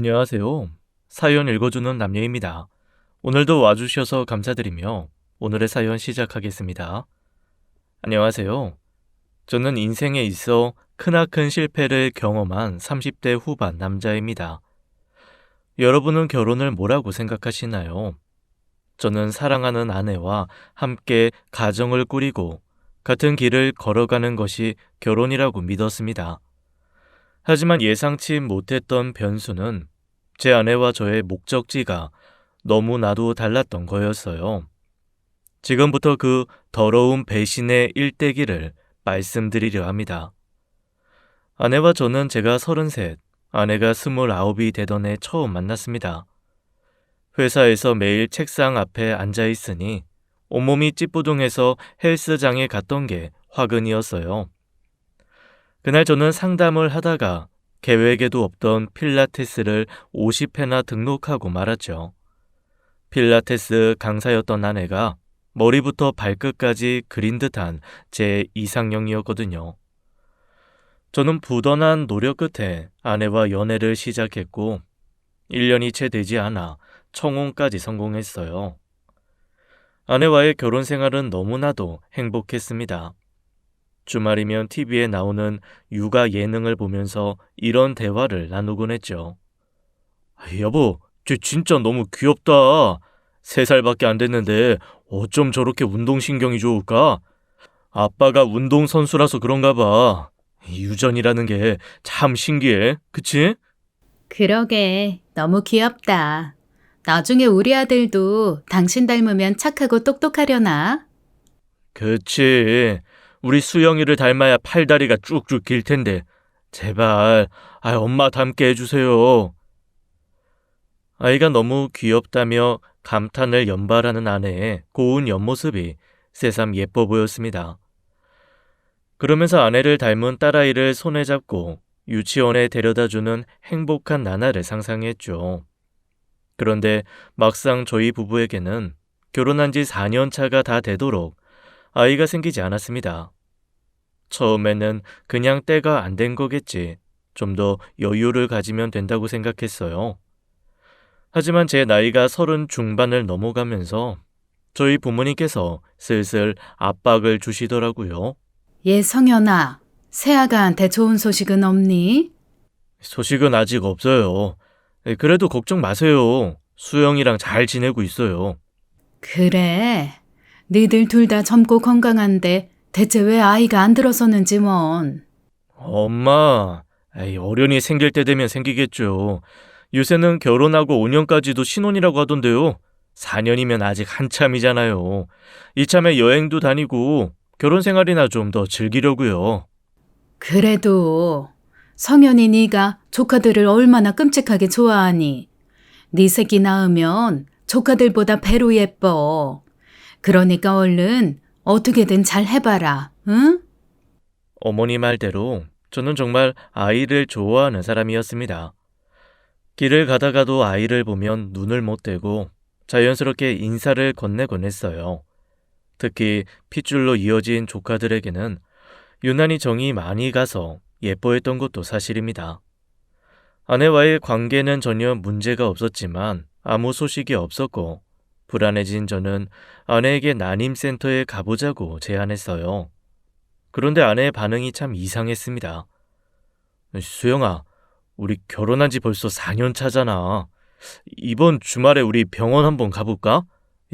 안녕하세요. 사연 읽어주는 남녀입니다. 오늘도 와주셔서 감사드리며 오늘의 사연 시작하겠습니다. 안녕하세요. 저는 인생에 있어 크나큰 실패를 경험한 30대 후반 남자입니다. 여러분은 결혼을 뭐라고 생각하시나요? 저는 사랑하는 아내와 함께 가정을 꾸리고 같은 길을 걸어가는 것이 결혼이라고 믿었습니다. 하지만 예상치 못했던 변수는 제 아내와 저의 목적지가 너무나도 달랐던 거였어요. 지금부터 그 더러운 배신의 일대기를 말씀드리려 합니다. 아내와 저는 제가 33, 아내가 29이 되던 해 처음 만났습니다. 회사에서 매일 책상 앞에 앉아 있으니 온몸이 찌뿌둥해서 헬스장에 갔던 게 화근이었어요. 그날 저는 상담을 하다가 계획에도 없던 필라테스를 50회나 등록하고 말았죠. 필라테스 강사였던 아내가 머리부터 발끝까지 그린 듯한 제 이상형이었거든요. 저는 부단한 노력 끝에 아내와 연애를 시작했고 1년이 채 되지 않아 청혼까지 성공했어요. 아내와의 결혼 생활은 너무나도 행복했습니다. 주말이면 TV에 나오는 육아 예능을 보면서 이런 대화를 나누곤 했죠. 여보, 쟤 진짜 너무 귀엽다. 3살밖에 안 됐는데 어쩜 저렇게 운동신경이 좋을까? 아빠가 운동선수라서 그런가 봐. 유전이라는 게 참 신기해. 그치? 그러게, 너무 귀엽다. 나중에 우리 아들도 당신 닮으면 착하고 똑똑하려나? 그치. 우리 수영이를 닮아야 팔다리가 쭉쭉 길 텐데. 제발, 엄마 닮게 해주세요. 아이가 너무 귀엽다며 감탄을 연발하는 아내의 고운 옆모습이 새삼 예뻐 보였습니다. 그러면서 아내를 닮은 딸아이를 손에 잡고 유치원에 데려다주는 행복한 나날을 상상했죠. 그런데 막상 저희 부부에게는 결혼한 지 4년 차가 다 되도록 아이가 생기지 않았습니다. 처음에는 그냥 때가 안 된 거겠지. 좀 더 여유를 가지면 된다고 생각했어요. 하지만 제 나이가 30 중반을 넘어가면서 저희 부모님께서 슬슬 압박을 주시더라고요. 얘 성현아, 새아가한테 좋은 소식은 없니? 소식은 아직 없어요. 그래도 걱정 마세요. 수영이랑 잘 지내고 있어요. 그래, 니들 둘 다 젊고 건강한데 대체 왜 아이가 안 들어서는지 뭔. 엄마, 어련히 생길 때 되면 생기겠죠. 요새는 결혼하고 5년까지도 신혼이라고 하던데요. 4년이면 아직 한참이잖아요. 이참에 여행도 다니고 결혼 생활이나 좀 더 즐기려고요. 그래도 성현이 네가 조카들을 얼마나 끔찍하게 좋아하니? 네 새끼 낳으면 조카들보다 배로 예뻐. 그러니까 얼른 어떻게든 잘 해봐라, 응? 어머니 말대로 저는 정말 아이를 좋아하는 사람이었습니다. 길을 가다가도 아이를 보면 눈을 못 떼고 자연스럽게 인사를 건네곤 했어요. 특히 핏줄로 이어진 조카들에게는 유난히 정이 많이 가서 예뻐했던 것도 사실입니다. 아내와의 관계는 전혀 문제가 없었지만 아무 소식이 없었고 불안해진 저는 아내에게 난임센터에 가보자고 제안했어요. 그런데 아내의 반응이 참 이상했습니다. 수영아, 우리 결혼한 지 벌써 4년 차잖아. 이번 주말에 우리 병원 한번 가볼까?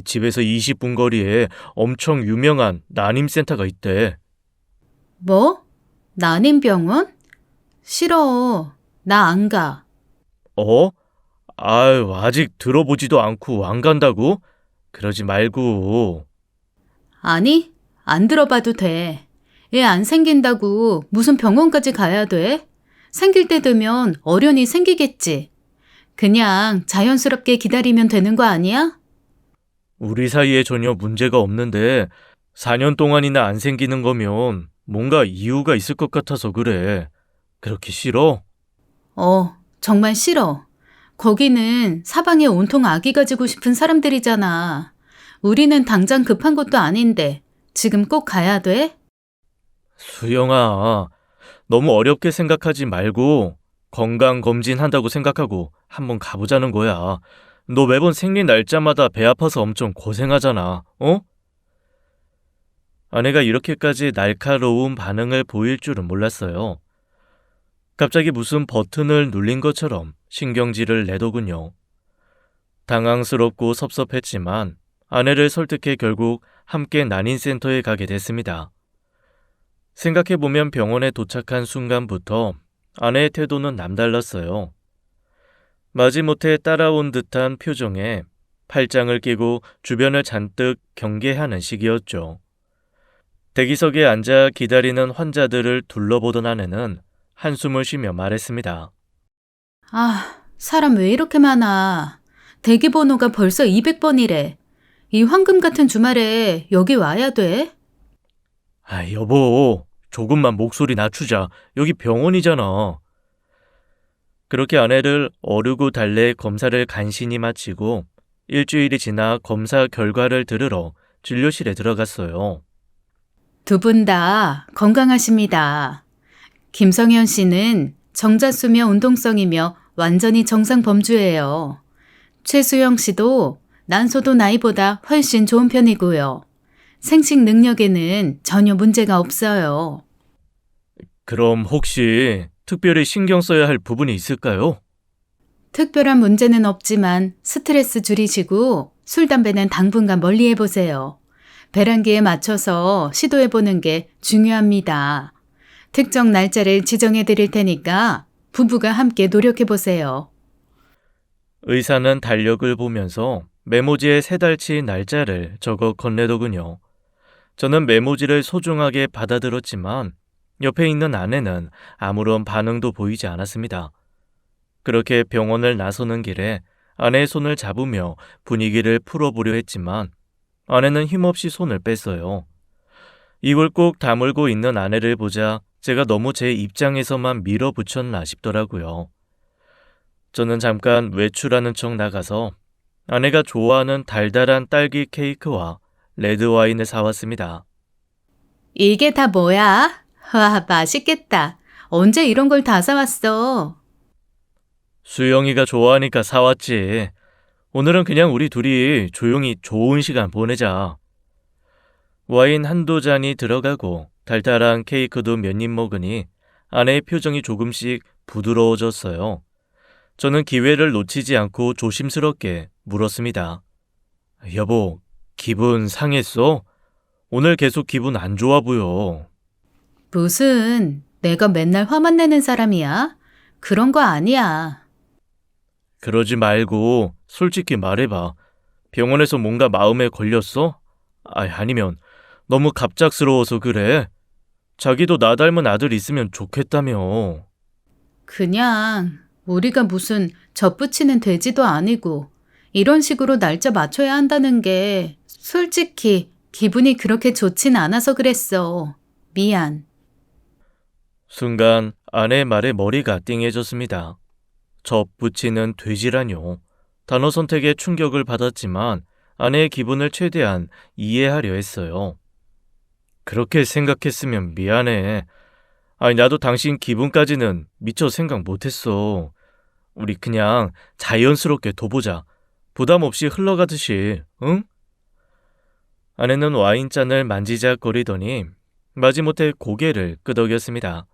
집에서 20분 거리에 엄청 유명한 난임센터가 있대. 뭐? 난임병원? 싫어. 나 안 가. 어? 아직 들어보지도 않고 안 간다고? 그러지 말고. 아니, 안 들어봐도 돼. 애 안 생긴다고 무슨 병원까지 가야 돼? 생길 때 되면 어련히 생기겠지. 그냥 자연스럽게 기다리면 되는 거 아니야? 우리 사이에 전혀 문제가 없는데 4년 동안이나 안 생기는 거면 뭔가 이유가 있을 것 같아서 그래. 그렇게 싫어? 정말 싫어. 거기는 사방에 온통 아기 가지고 싶은 사람들이잖아. 우리는 당장 급한 것도 아닌데 지금 꼭 가야 돼? 수영아, 너무 어렵게 생각하지 말고 건강검진 한다고 생각하고 한번 가보자는 거야. 너 매번 생리 날짜마다 배 아파서 엄청 고생하잖아. 어? 아내가 이렇게까지 날카로운 반응을 보일 줄은 몰랐어요. 갑자기 무슨 버튼을 눌린 것처럼 신경질을 내더군요. 당황스럽고 섭섭했지만 아내를 설득해 결국 함께 난임센터에 가게 됐습니다. 생각해보면 병원에 도착한 순간부터 아내의 태도는 남달랐어요. 마지못해 따라온 듯한 표정에 팔짱을 끼고 주변을 잔뜩 경계하는 시기였죠. 대기석에 앉아 기다리는 환자들을 둘러보던 아내는 한숨을 쉬며 말했습니다. 아, 사람 왜 이렇게 많아. 대기번호가 벌써 200번이래. 이 황금 같은 주말에 여기 와야 돼? 아, 여보, 조금만 목소리 낮추자. 여기 병원이잖아. 그렇게 아내를 어르고 달래 검사를 간신히 마치고 일주일이 지나 검사 결과를 들으러 진료실에 들어갔어요. 두 분 다 건강하십니다. 김성현 씨는 정자수며 운동성이며 완전히 정상 범주예요. 최수영 씨도 난소도 나이보다 훨씬 좋은 편이고요. 생식 능력에는 전혀 문제가 없어요. 그럼 혹시 특별히 신경 써야 할 부분이 있을까요? 특별한 문제는 없지만 스트레스 줄이시고 술, 담배는 당분간 멀리 해보세요. 배란기에 맞춰서 시도해보는 게 중요합니다. 특정 날짜를 지정해 드릴 테니까 부부가 함께 노력해보세요. 의사는 달력을 보면서 메모지에 3달치 날짜를 적어 건네더군요. 저는 메모지를 소중하게 받아들었지만 옆에 있는 아내는 아무런 반응도 보이지 않았습니다. 그렇게 병원을 나서는 길에 아내의 손을 잡으며 분위기를 풀어보려 했지만 아내는 힘없이 손을 뺐어요. 입을 꼭 다물고 있는 아내를 보자 제가 너무 제 입장에서만 밀어붙였나 싶더라고요. 저는 잠깐 외출하는 척 나가서 아내가 좋아하는 달달한 딸기 케이크와 레드와인을 사왔습니다. 이게 다 뭐야? 와, 맛있겠다. 언제 이런 걸 다 사왔어? 수영이가 좋아하니까 사왔지. 오늘은 그냥 우리 둘이 조용히 좋은 시간 보내자. 와인 한두 잔이 들어가고 달달한 케이크도 몇 입 먹으니 아내의 표정이 조금씩 부드러워졌어요. 저는 기회를 놓치지 않고 조심스럽게 물었습니다. 여보, 기분 상했어? 오늘 계속 기분 안 좋아 보여. 무슨, 내가 맨날 화만 내는 사람이야? 그런 거 아니야. 그러지 말고 솔직히 말해봐. 병원에서 뭔가 마음에 걸렸어? 아니면 너무 갑작스러워서 그래? 자기도 나 닮은 아들 있으면 좋겠다며. 그냥 우리가 무슨 젖붙이는 돼지도 아니고 이런 식으로 날짜 맞춰야 한다는 게 솔직히 기분이 그렇게 좋진 않아서 그랬어. 미안. 순간 아내의 말에 머리가 띵해졌습니다. 젖붙이는 돼지라뇨. 단어 선택에 충격을 받았지만 아내의 기분을 최대한 이해하려 했어요. 그렇게 생각했으면 미안해. 나도 당신 기분까지는 미처 생각 못했어. 우리 그냥 자연스럽게 둬보자. 부담 없이 흘러가듯이, 응? 아내는 와인잔을 만지작거리더니 마지못해 고개를 끄덕였습니다.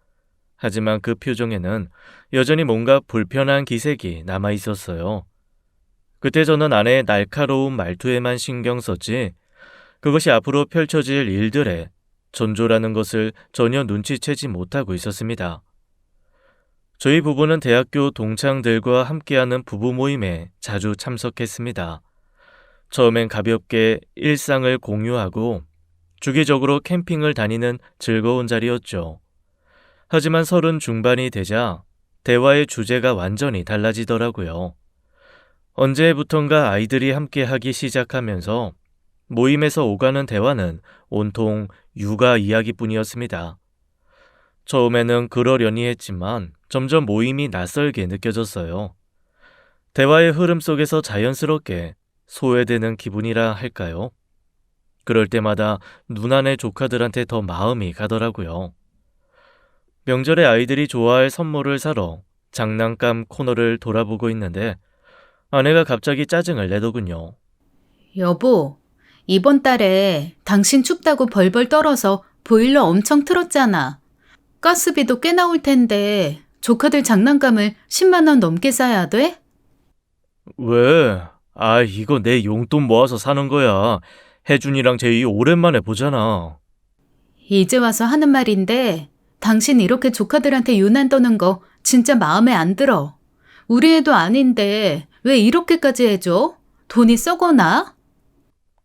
하지만 그 표정에는 여전히 뭔가 불편한 기색이 남아 있었어요. 그때 저는 아내의 날카로운 말투에만 신경 썼지 그것이 앞으로 펼쳐질 일들에 전조라는 것을 전혀 눈치채지 못하고 있었습니다. 저희 부부는 대학교 동창들과 함께하는 부부 모임에 자주 참석했습니다. 처음엔 가볍게 일상을 공유하고 주기적으로 캠핑을 다니는 즐거운 자리였죠. 하지만 30 중반이 되자 대화의 주제가 완전히 달라지더라고요. 언제부턴가 아이들이 함께하기 시작하면서 모임에서 오가는 대화는 온통 육아 이야기뿐이었습니다. 처음에는 그러려니 했지만 점점 모임이 낯설게 느껴졌어요. 대화의 흐름 속에서 자연스럽게 소외되는 기분이라 할까요? 그럴 때마다 누나네 조카들한테 더 마음이 가더라고요. 명절에 아이들이 좋아할 선물을 사러 장난감 코너를 돌아보고 있는데 아내가 갑자기 짜증을 내더군요. 여보, 이번 달에 당신 춥다고 벌벌 떨어서 보일러 엄청 틀었잖아. 가스비도 꽤 나올 텐데 조카들 장난감을 10만 원 넘게 사야 돼? 왜? 이거 내 용돈 모아서 사는 거야. 혜준이랑 제이 오랜만에 보잖아. 이제 와서 하는 말인데 당신 이렇게 조카들한테 유난 떠는 거 진짜 마음에 안 들어. 우리 애도 아닌데 왜 이렇게까지 해줘? 돈이 썩어나?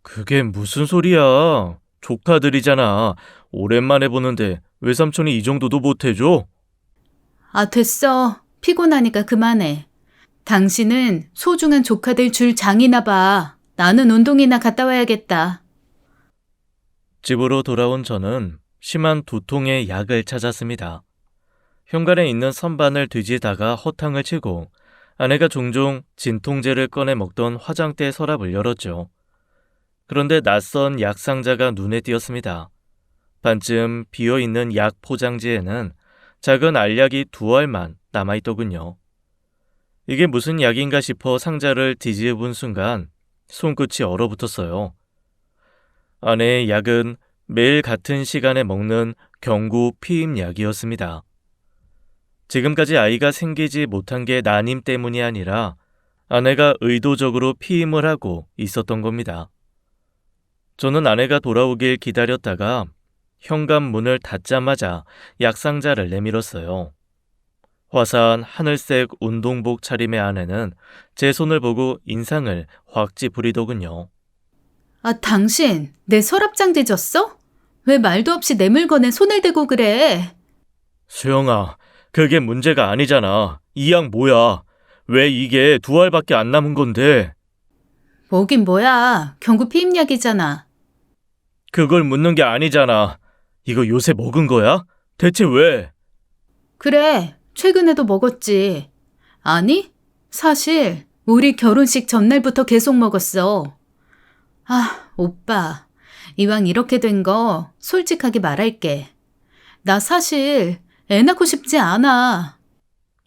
그게 무슨 소리야. 조카들이잖아. 오랜만에 보는데 외삼촌이 이 정도도 못해줘? 아, 됐어. 피곤하니까 그만해. 당신은 소중한 조카들 줄 장이나 봐. 나는 운동이나 갔다 와야겠다. 집으로 돌아온 저는 심한 두통의 약을 찾았습니다. 현관에 있는 선반을 뒤지다가 허탕을 치고 아내가 종종 진통제를 꺼내 먹던 화장대 서랍을 열었죠. 그런데 낯선 약 상자가 눈에 띄었습니다. 반쯤 비어있는 약 포장지에는 작은 알약이 2알만 남아있더군요. 이게 무슨 약인가 싶어 상자를 뒤집은 순간 손끝이 얼어붙었어요. 아내의 약은 매일 같은 시간에 먹는 경구 피임약이었습니다. 지금까지 아이가 생기지 못한 게 난임 때문이 아니라 아내가 의도적으로 피임을 하고 있었던 겁니다. 저는 아내가 돌아오길 기다렸다가 현관문을 닫자마자 약상자를 내밀었어요. 화사한 하늘색 운동복 차림의 아내는 제 손을 보고 인상을 확 찌푸리더군요. 아, 당신 내 서랍장 뒤졌어? 왜 말도 없이 내 물건에 손을 대고 그래? 수영아, 그게 문제가 아니잖아. 이 약 뭐야? 왜 이게 2알밖에 안 남은 건데? 뭐긴 뭐야. 경구 피임약이잖아. 그걸 묻는 게 아니잖아. 이거 요새 먹은 거야? 대체 왜? 그래, 최근에도 먹었지. 아니, 사실 우리 결혼식 전날부터 계속 먹었어. 아, 오빠. 이왕 이렇게 된 거 솔직하게 말할게. 나 사실 애 낳고 싶지 않아.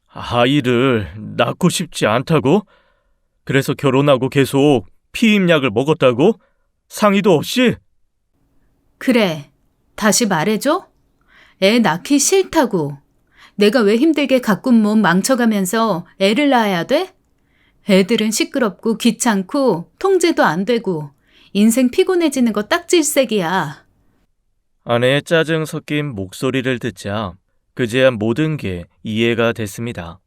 아이를 낳고 싶지 않다고? 그래서 결혼하고 계속 피임약을 먹었다고? 상의도 없이? 그래, 다시 말해줘? 애 낳기 싫다고. 내가 왜 힘들게 가꾼 몸 망쳐가면서 애를 낳아야 돼? 애들은 시끄럽고 귀찮고 통제도 안 되고 인생 피곤해지는 거 딱 질색이야. 아내의 짜증 섞인 목소리를 듣자 그제야 모든 게 이해가 됐습니다.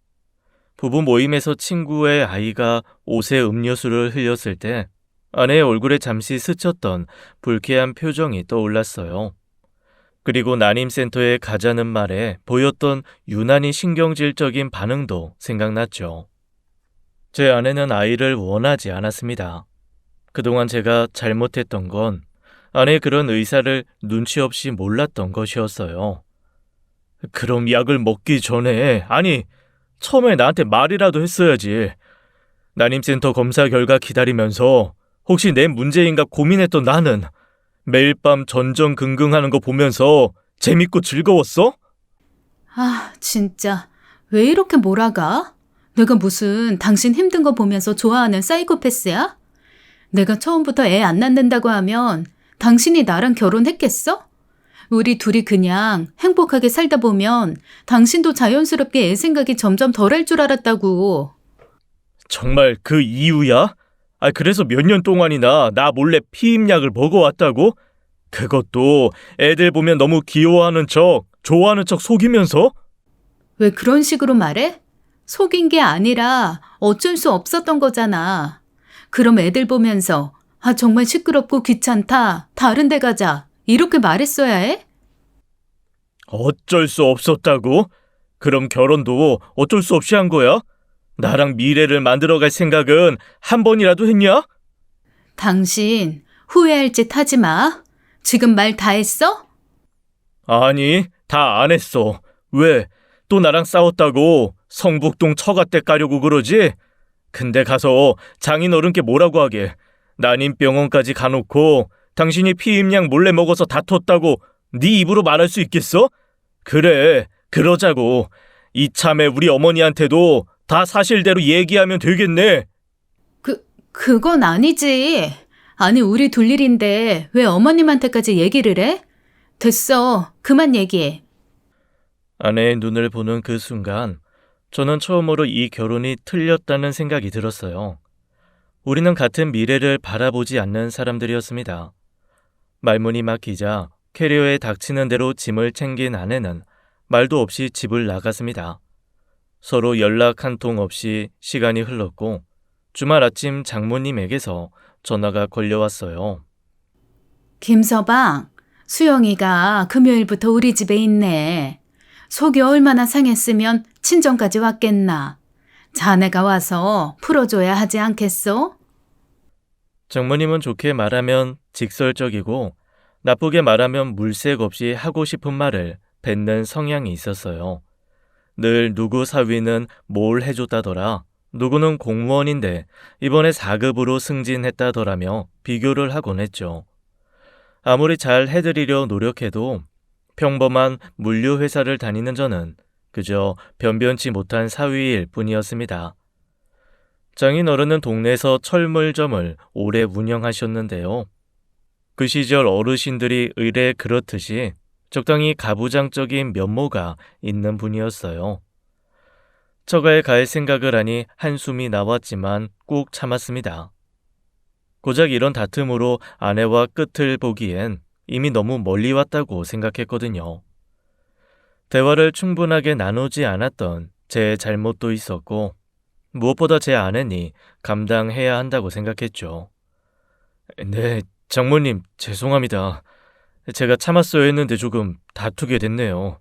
부부 모임에서 친구의 아이가 옷에 음료수를 흘렸을 때 아내의 얼굴에 잠시 스쳤던 불쾌한 표정이 떠올랐어요. 그리고 난임센터에 가자는 말에 보였던 유난히 신경질적인 반응도 생각났죠. 제 아내는 아이를 원하지 않았습니다. 그동안 제가 잘못했던 건 아내의 그런 의사를 눈치 없이 몰랐던 것이었어요. 그럼 약을 먹기 전에, 아니, 처음에 나한테 말이라도 했어야지. 난임센터 검사 결과 기다리면서 혹시 내 문제인가 고민했던 나는 매일 밤 전전긍긍하는 거 보면서 재밌고 즐거웠어? 아, 진짜. 왜 이렇게 몰아가? 내가 무슨 당신 힘든 거 보면서 좋아하는 사이코패스야? 내가 처음부터 애 안 낳는다고 하면 당신이 나랑 결혼했겠어? 우리 둘이 그냥 행복하게 살다 보면 당신도 자연스럽게 애 생각이 점점 덜할 줄 알았다고. 정말 그 이유야? 그래서 몇 년 동안이나 나 몰래 피임약을 먹어왔다고? 그것도 애들 보면 너무 귀여워하는 척, 좋아하는 척 속이면서? 왜 그런 식으로 말해? 속인 게 아니라 어쩔 수 없었던 거잖아. 그럼 애들 보면서 아, 정말 시끄럽고 귀찮다. 다른 데 가자. 이렇게 말했어야 해? 어쩔 수 없었다고? 그럼 결혼도 어쩔 수 없이 한 거야? 나랑 미래를 만들어갈 생각은 한 번이라도 했냐? 당신 후회할 짓 하지 마. 지금 말 다 했어? 아니, 다 안 했어. 왜? 또 나랑 싸웠다고 성북동 처갓댁 가려고 그러지? 근데 가서 장인어른께 뭐라고 하게. 난임병원까지 가놓고 당신이 피임약 몰래 먹어서 다퉜다고 네 입으로 말할 수 있겠어? 그래, 그러자고. 이참에 우리 어머니한테도 다 사실대로 얘기하면 되겠네. 그건 아니지. 아니, 우리 둘 일인데 왜 어머님한테까지 얘기를 해? 됐어. 그만 얘기해. 아내의 눈을 보는 그 순간 저는 처음으로 이 결혼이 틀렸다는 생각이 들었어요. 우리는 같은 미래를 바라보지 않는 사람들이었습니다. 말문이 막히자 캐리어에 닥치는 대로 짐을 챙긴 아내는 말도 없이 집을 나갔습니다. 서로 연락 한 통 없이 시간이 흘렀고 주말 아침 장모님에게서 전화가 걸려왔어요. 김서방, 수영이가 금요일부터 우리 집에 있네. 속이 얼마나 상했으면 친정까지 왔겠나. 자네가 와서 풀어줘야 하지 않겠소? 장모님은 좋게 말하면 직설적이고 나쁘게 말하면 물색 없이 하고 싶은 말을 뱉는 성향이 있었어요. 늘 누구 사위는 뭘 해줬다더라, 누구는 공무원인데 이번에 4급으로 승진했다더라며 비교를 하곤 했죠. 아무리 잘 해드리려 노력해도 평범한 물류회사를 다니는 저는 그저 변변치 못한 사위일 뿐이었습니다. 장인어른은 동네에서 철물점을 오래 운영하셨는데요. 그 시절 어르신들이 의례 그렇듯이 적당히 가부장적인 면모가 있는 분이었어요. 처가에 갈 생각을 하니 한숨이 나왔지만 꾹 참았습니다. 고작 이런 다툼으로 아내와 끝을 보기엔 이미 너무 멀리 왔다고 생각했거든요. 대화를 충분하게 나누지 않았던 제 잘못도 있었고 무엇보다 제 아내니 감당해야 한다고 생각했죠. 네, 장모님 죄송합니다. 제가 참았어야 했는데 조금 다투게 됐네요.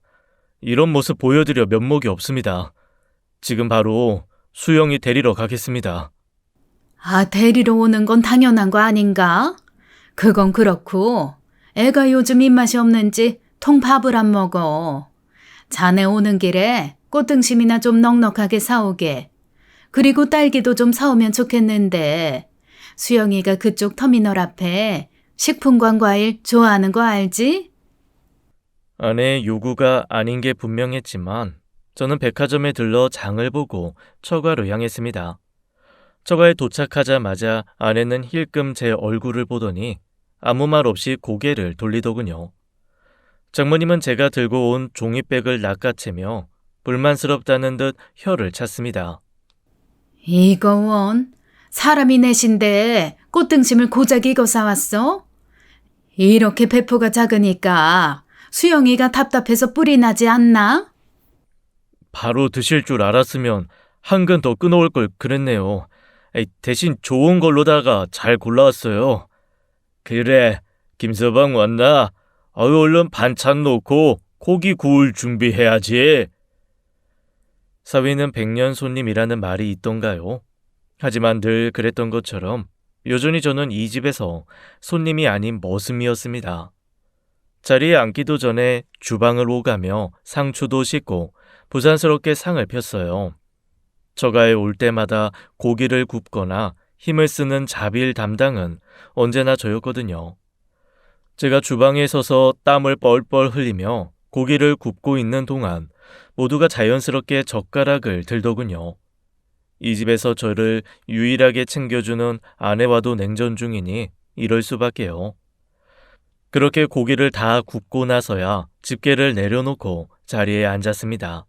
이런 모습 보여드려 면목이 없습니다. 지금 바로 수영이 데리러 가겠습니다. 아, 데리러 오는 건 당연한 거 아닌가? 그건 그렇고 애가 요즘 입맛이 없는지 통밥을 안 먹어. 자네 오는 길에 꽃등심이나 좀 넉넉하게 사오게. 그리고 딸기도 좀 사오면 좋겠는데 수영이가 그쪽 터미널 앞에 식품관 과일 좋아하는 거 알지? 아내의 요구가 아닌 게 분명했지만 저는 백화점에 들러 장을 보고 처가로 향했습니다. 처가에 도착하자마자 아내는 힐끔 제 얼굴을 보더니 아무 말 없이 고개를 돌리더군요. 장모님은 제가 들고 온 종이백을 낚아채며 불만스럽다는 듯 혀를 찼습니다. 이거 원 사람이 넷인데 꽃등심을 고작 이거 사왔어? 이렇게 배포가 작으니까 수영이가 답답해서 뿔이 나지 않나? 바로 드실 줄 알았으면 한 근 더 끊어올 걸 그랬네요. 대신 좋은 걸로다가 잘 골라왔어요. 그래, 김서방 왔나? 얼른 반찬 놓고 고기 구울 준비해야지. 사위는 백년 손님이라는 말이 있던가요? 하지만 늘 그랬던 것처럼 여전히 저는 이 집에서 손님이 아닌 머슴이었습니다. 자리에 앉기도 전에 주방을 오가며 상추도 씻고 부산스럽게 상을 폈어요. 처가에 올 때마다 고기를 굽거나 힘을 쓰는 자빌 담당은 언제나 저였거든요. 제가 주방에 서서 땀을 뻘뻘 흘리며 고기를 굽고 있는 동안 모두가 자연스럽게 젓가락을 들더군요. 이 집에서 저를 유일하게 챙겨주는 아내와도 냉전 중이니 이럴 수밖에요. 그렇게 고기를 다 굽고 나서야 집게를 내려놓고 자리에 앉았습니다.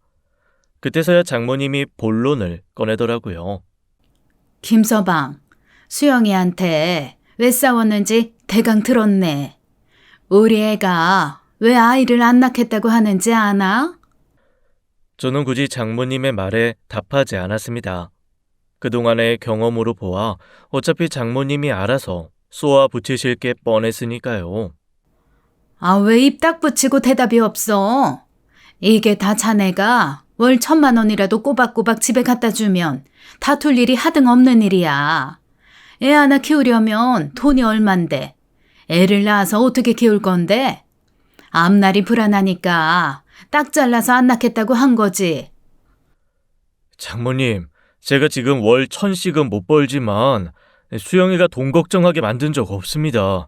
그때서야 장모님이 본론을 꺼내더라고요. 김서방, 수영이한테 왜 싸웠는지 대강 들었네. 우리 애가 왜 아이를 안 낳겠다고 하는지 아나? 저는 굳이 장모님의 말에 답하지 않았습니다. 그동안의 경험으로 보아 어차피 장모님이 알아서 쏘아 붙이실 게 뻔했으니까요. 아, 왜 입 딱 붙이고 대답이 없어? 이게 다 자네가 월 1,000만 원이라도 꼬박꼬박 집에 갖다 주면 다툴 일이 하등 없는 일이야. 애 하나 키우려면 돈이 얼만데. 애를 낳아서 어떻게 키울 건데? 앞날이 불안하니까 딱 잘라서 안 낳겠다고 한 거지. 장모님, 제가 지금 월 1,000씩은 못 벌지만 수영이가 돈 걱정하게 만든 적 없습니다.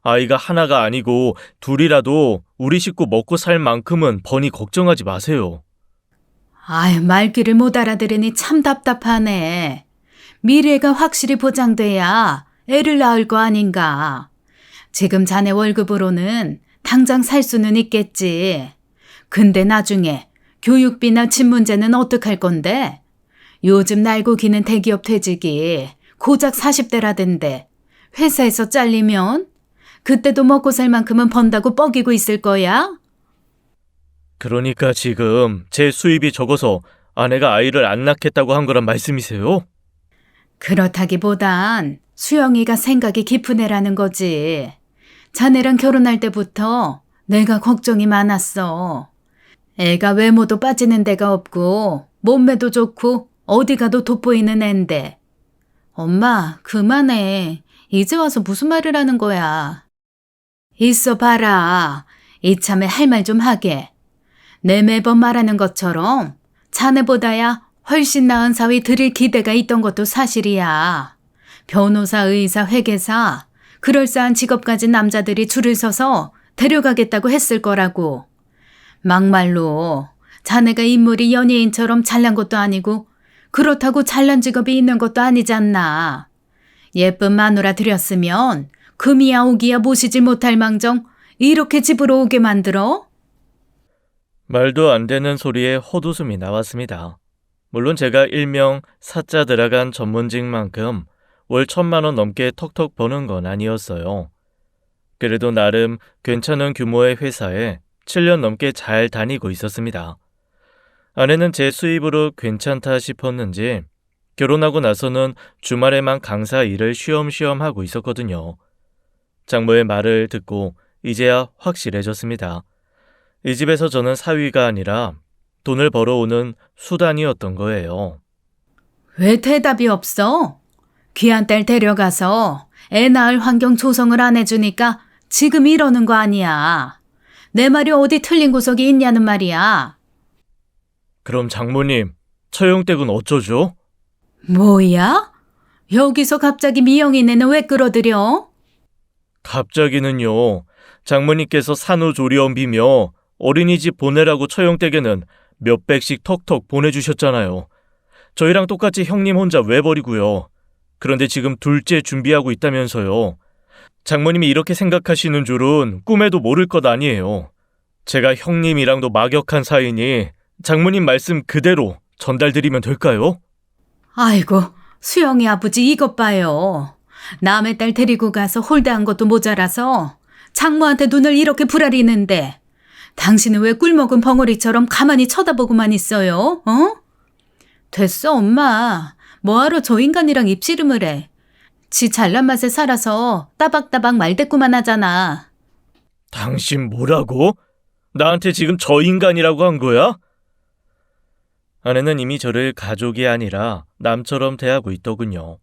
아이가 하나가 아니고 둘이라도 우리 식구 먹고 살 만큼은 번이 걱정하지 마세요. 아유, 말귀를 못 알아들으니 참 답답하네. 미래가 확실히 보장돼야 애를 낳을 거 아닌가. 지금 자네 월급으로는 당장 살 수는 있겠지. 근데 나중에 교육비나 집 문제는 어떡할 건데? 요즘 날고 기는 대기업 퇴직이 고작 40대라던데 회사에서 잘리면 그때도 먹고 살 만큼은 번다고 뻐기고 있을 거야? 그러니까 지금 제 수입이 적어서 아내가 아이를 안 낳겠다고 한 거란 말씀이세요? 그렇다기보단 수영이가 생각이 깊은 애라는 거지. 자네랑 결혼할 때부터 내가 걱정이 많았어. 애가 외모도 빠지는 데가 없고 몸매도 좋고 어디 가도 돋보이는 앤데. 엄마, 그만해. 이제 와서 무슨 말을 하는 거야. 있어 봐라. 이참에 할 말 좀 하게. 내 매번 말하는 것처럼 자네보다야 훨씬 나은 사위 들일 기대가 있던 것도 사실이야. 변호사, 의사, 회계사, 그럴싸한 직업 가진 남자들이 줄을 서서 데려가겠다고 했을 거라고. 막말로 자네가 인물이 연예인처럼 잘난 것도 아니고 그렇다고 잘난 직업이 있는 것도 아니지 않나. 예쁜 마누라 들였으면 금이야 오기야 모시지 못할 망정 이렇게 집으로 오게 만들어? 말도 안 되는 소리에 헛웃음이 나왔습니다. 물론 제가 일명 사자 들어간 전문직만큼 월 1,000만 원 넘게 턱턱 버는 건 아니었어요. 그래도 나름 괜찮은 규모의 회사에 7년 넘게 잘 다니고 있었습니다. 아내는 제 수입으로 괜찮다 싶었는지 결혼하고 나서는 주말에만 강사 일을 쉬엄쉬엄 하고 있었거든요. 장모의 말을 듣고 이제야 확실해졌습니다. 이 집에서 저는 사위가 아니라 돈을 벌어오는 수단이었던 거예요. 왜 대답이 없어? 귀한 딸 데려가서 애 낳을 환경 조성을 안 해주니까 지금 이러는 거 아니야. 내 말이 어디 틀린 구석이 있냐는 말이야. 그럼 장모님, 처형댁은 어쩌죠? 뭐야? 여기서 갑자기 미영이네는 왜 끌어들여? 갑자기는요. 장모님께서 산후조리원비며 어린이집 보내라고 처형댁에는 몇백씩 턱턱 보내주셨잖아요. 저희랑 똑같이 형님 혼자 외버리고요. 그런데 지금 둘째 준비하고 있다면서요. 장모님이 이렇게 생각하시는 줄은 꿈에도 모를 것 아니에요. 제가 형님이랑도 막역한 사이니 장모님 말씀 그대로 전달드리면 될까요? 아이고, 수영이 아버지 이것 봐요. 남의 딸 데리고 가서 홀대한 것도 모자라서 장모한테 눈을 이렇게 부라리는데 당신은 왜 꿀먹은 벙어리처럼 가만히 쳐다보고만 있어요? 어? 됐어, 엄마. 뭐하러 저 인간이랑 입씨름을 해. 지 잘난 맛에 살아서 따박따박 말대꾸만 하잖아. 당신 뭐라고? 나한테 지금 저 인간이라고 한 거야? 아내는 이미 저를 가족이 아니라 남처럼 대하고 있더군요.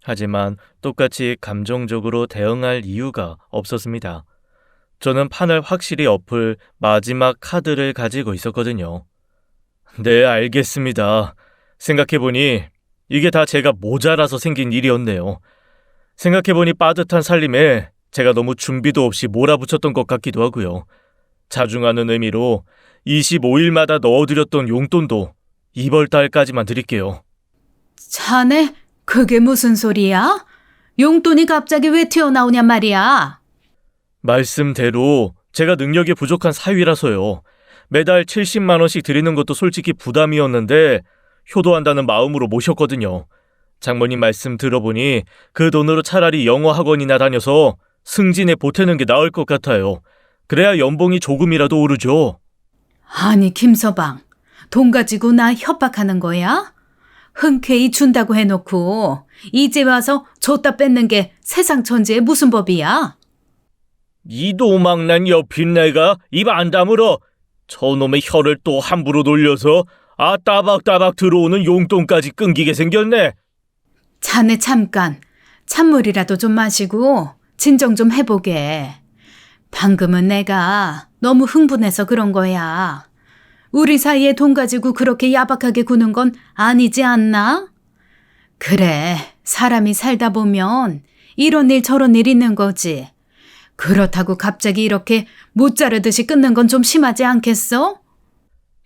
하지만 똑같이 감정적으로 대응할 이유가 없었습니다. 저는 판을 확실히 엎을 마지막 카드를 가지고 있었거든요. 네, 알겠습니다. 생각해보니 이게 다 제가 모자라서 생긴 일이었네요. 생각해보니 빠듯한 살림에 제가 너무 준비도 없이 몰아붙였던 것 같기도 하고요. 자중하는 의미로 25일마다 넣어드렸던 용돈도 이번 달까지만 드릴게요. 자네, 그게 무슨 소리야? 용돈이 갑자기 왜 튀어나오냔 말이야. 말씀대로 제가 능력이 부족한 사위라서요. 매달 70만 원씩 드리는 것도 솔직히 부담이었는데 효도한다는 마음으로 모셨거든요. 장모님 말씀 들어보니 그 돈으로 차라리 영어 학원이나 다녀서 승진에 보태는 게 나을 것 같아요. 그래야 연봉이 조금이라도 오르죠. 아니, 김서방. 돈 가지고 나 협박하는 거야? 흔쾌히 준다고 해놓고 이제 와서 줬다 뺏는 게 세상 천지에 무슨 법이야? 이 도망난 옆인 내가 입 안 다물어. 저놈의 혀를 또 함부로 놀려서 따박따박 들어오는 용돈까지 끊기게 생겼네. 자네 잠깐 찬물이라도 좀 마시고 진정 좀 해보게. 방금은 내가 너무 흥분해서 그런 거야. 우리 사이에 돈 가지고 그렇게 야박하게 구는 건 아니지 않나? 그래, 사람이 살다 보면 이런 일 저런 일 있는 거지. 그렇다고 갑자기 이렇게 못 자르듯이 끊는 건 좀 심하지 않겠어?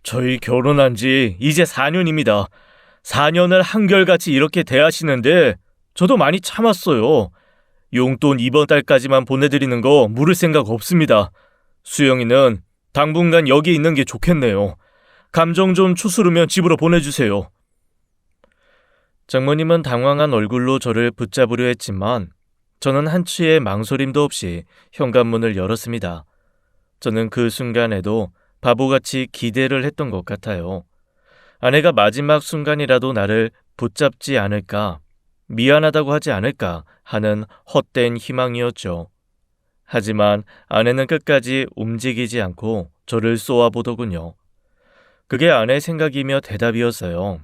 저희 결혼한 지 이제 4년입니다. 4년을 한결같이 이렇게 대하시는데 저도 많이 참았어요. 용돈 이번 달까지만 보내드리는 거 물을 생각 없습니다. 수영이는 당분간 여기 있는 게 좋겠네요. 감정 좀 추스르면 집으로 보내주세요. 장모님은 당황한 얼굴로 저를 붙잡으려 했지만 저는 한치의 망설임도 없이 현관문을 열었습니다. 저는 그 순간에도 바보같이 기대를 했던 것 같아요. 아내가 마지막 순간이라도 나를 붙잡지 않을까, 미안하다고 하지 않을까 하는 헛된 희망이었죠. 하지만 아내는 끝까지 움직이지 않고 저를 쏘아보더군요. 그게 아내의 생각이며 대답이었어요.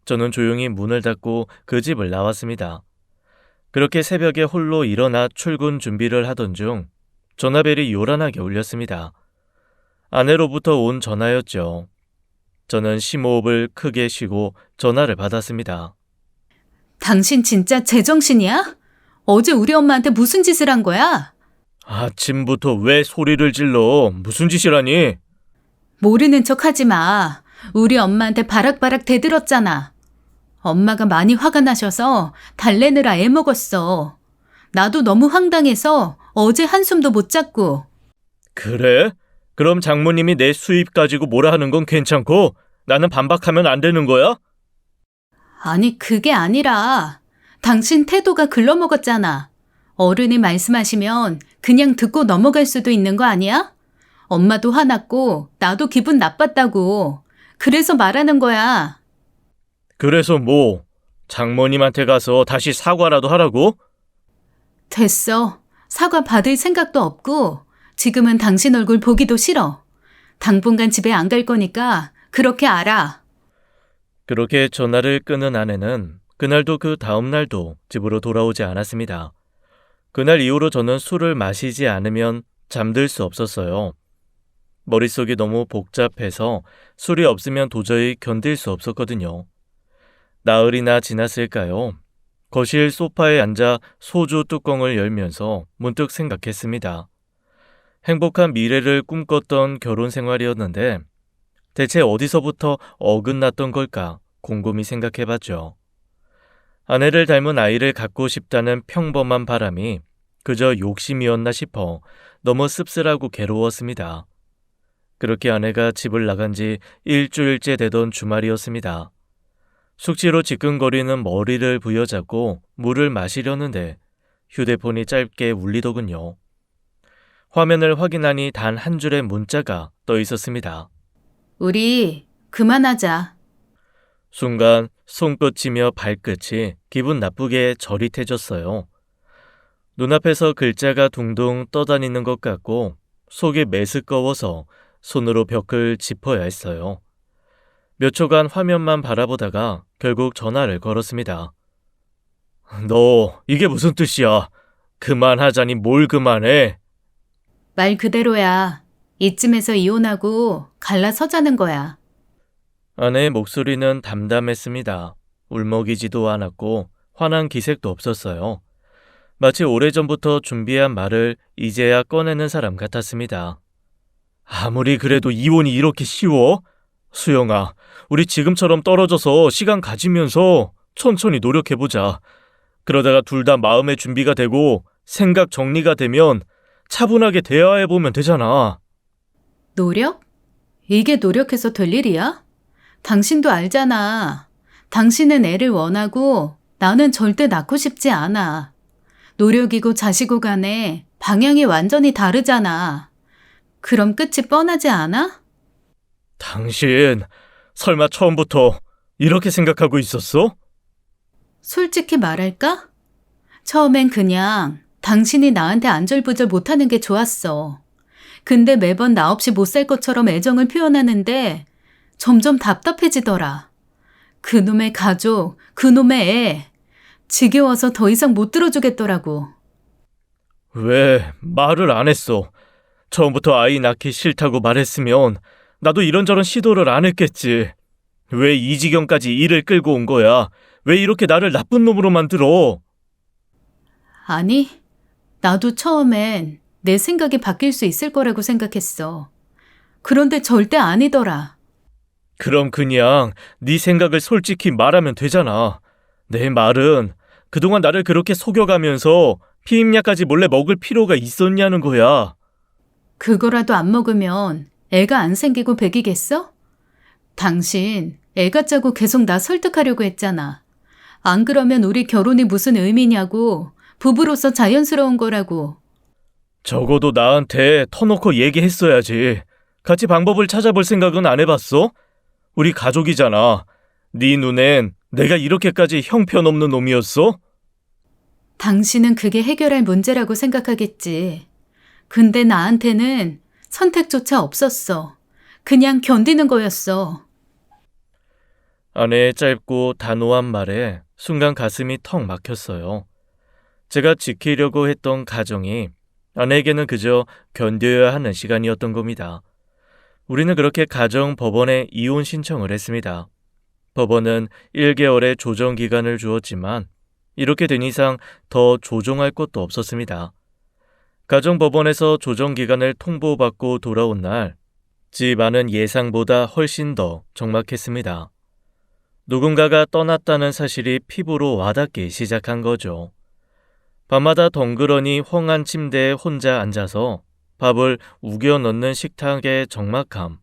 저는 조용히 문을 닫고 그 집을 나왔습니다. 그렇게 새벽에 홀로 일어나 출근 준비를 하던 중 전화벨이 요란하게 울렸습니다. 아내로부터 온 전화였죠. 저는 심호흡을 크게 쉬고 전화를 받았습니다. 당신 진짜 제정신이야? 어제 우리 엄마한테 무슨 짓을 한 거야? 아침부터 왜 소리를 질러? 무슨 짓이라니? 모르는 척 하지 마. 우리 엄마한테 바락바락 대들었잖아. 엄마가 많이 화가 나셔서 달래느라 애먹었어. 나도 너무 황당해서 어제 한숨도 못 잤고. 그래? 그럼 장모님이 내 수입 가지고 뭐라 하는 건 괜찮고 나는 반박하면 안 되는 거야? 아니, 그게 아니라 당신 태도가 글러먹었잖아. 어른이 말씀하시면 그냥 듣고 넘어갈 수도 있는 거 아니야? 엄마도 화났고 나도 기분 나빴다고. 그래서 말하는 거야. 그래서 뭐? 장모님한테 가서 다시 사과라도 하라고? 됐어. 사과 받을 생각도 없고 지금은 당신 얼굴 보기도 싫어. 당분간 집에 안 갈 거니까 그렇게 알아. 그렇게 전화를 끊은 아내는 그날도 그 다음 날도 집으로 돌아오지 않았습니다. 그날 이후로 저는 술을 마시지 않으면 잠들 수 없었어요. 머릿속이 너무 복잡해서 술이 없으면 도저히 견딜 수 없었거든요. 나흘이나 지났을까요? 거실 소파에 앉아 소주 뚜껑을 열면서 문득 생각했습니다. 행복한 미래를 꿈꿨던 결혼 생활이었는데 대체 어디서부터 어긋났던 걸까 곰곰이 생각해봤죠. 아내를 닮은 아이를 갖고 싶다는 평범한 바람이 그저 욕심이었나 싶어 너무 씁쓸하고 괴로웠습니다. 그렇게 아내가 집을 나간 지 일주일째 되던 주말이었습니다. 숙취로 지끈거리는 머리를 부여잡고 물을 마시려는데 휴대폰이 짧게 울리더군요. 화면을 확인하니 단 한 줄의 문자가 떠 있었습니다. 우리 그만하자. 순간 손끝이며 발끝이 기분 나쁘게 저릿해졌어요. 눈앞에서 글자가 둥둥 떠다니는 것 같고 속이 메스꺼워서 손으로 벽을 짚어야 했어요. 몇 초간 화면만 바라보다가 결국 전화를 걸었습니다. 너 이게 무슨 뜻이야? 그만하자니 뭘 그만해? 말 그대로야. 이쯤에서 이혼하고 갈라서자는 거야. 아내의 목소리는 담담했습니다. 울먹이지도 않았고 화난 기색도 없었어요. 마치 오래전부터 준비한 말을 이제야 꺼내는 사람 같았습니다. 아무리 그래도 이혼이 이렇게 쉬워? 수영아, 우리 지금처럼 떨어져서 시간 가지면서 천천히 노력해보자. 그러다가 둘 다 마음의 준비가 되고 생각 정리가 되면 차분하게 대화해보면 되잖아. 노력? 이게 노력해서 될 일이야? 당신도 알잖아. 당신은 애를 원하고 나는 절대 낳고 싶지 않아. 노력이고 자시고 간에 방향이 완전히 다르잖아. 그럼 끝이 뻔하지 않아? 당신 설마 처음부터 이렇게 생각하고 있었어? 솔직히 말할까? 처음엔 그냥 당신이 나한테 안절부절 못하는 게 좋았어. 근데 매번 나 없이 못 살 것처럼 애정을 표현하는데 점점 답답해지더라. 그놈의 가족, 그놈의 애. 지겨워서 더 이상 못 들어주겠더라고. 왜 말을 안 했어? 처음부터 아이 낳기 싫다고 말했으면 나도 이런저런 시도를 안 했겠지. 왜 이 지경까지 일을 끌고 온 거야? 왜 이렇게 나를 나쁜 놈으로 만들어? 아니, 나도 처음엔 내 생각이 바뀔 수 있을 거라고 생각했어. 그런데 절대 아니더라. 그럼 그냥 네 생각을 솔직히 말하면 되잖아. 내 말은 그동안 나를 그렇게 속여가면서 피임약까지 몰래 먹을 필요가 있었냐는 거야. 그거라도 안 먹으면 애가 안 생기고 백이겠어? 당신 애가 짜고 계속 나 설득하려고 했잖아. 안 그러면 우리 결혼이 무슨 의미냐고. 부부로서 자연스러운 거라고. 적어도 나한테 터놓고 얘기했어야지. 같이 방법을 찾아볼 생각은 안 해봤어? 우리 가족이잖아. 네 눈엔 내가 이렇게까지 형편없는 놈이었어? 당신은 그게 해결할 문제라고 생각하겠지. 근데 나한테는 선택조차 없었어. 그냥 견디는 거였어. 아내의 짧고 단호한 말에 순간 가슴이 턱 막혔어요. 제가 지키려고 했던 가정이 아내에게는 그저 견뎌야 하는 시간이었던 겁니다. 우리는 그렇게 가정 법원에 이혼 신청을 했습니다. 법원은 1개월의 조정 기간을 주었지만 이렇게 된 이상 더 조정할 것도 없었습니다. 가정법원에서 조정 기간을 통보받고 돌아온 날, 집안은 예상보다 훨씬 더 적막했습니다. 누군가가 떠났다는 사실이 피부로 와닿기 시작한 거죠. 밤마다 덩그러니 헝한 침대에 혼자 앉아서 밥을 우겨 넣는 식탁의 적막함,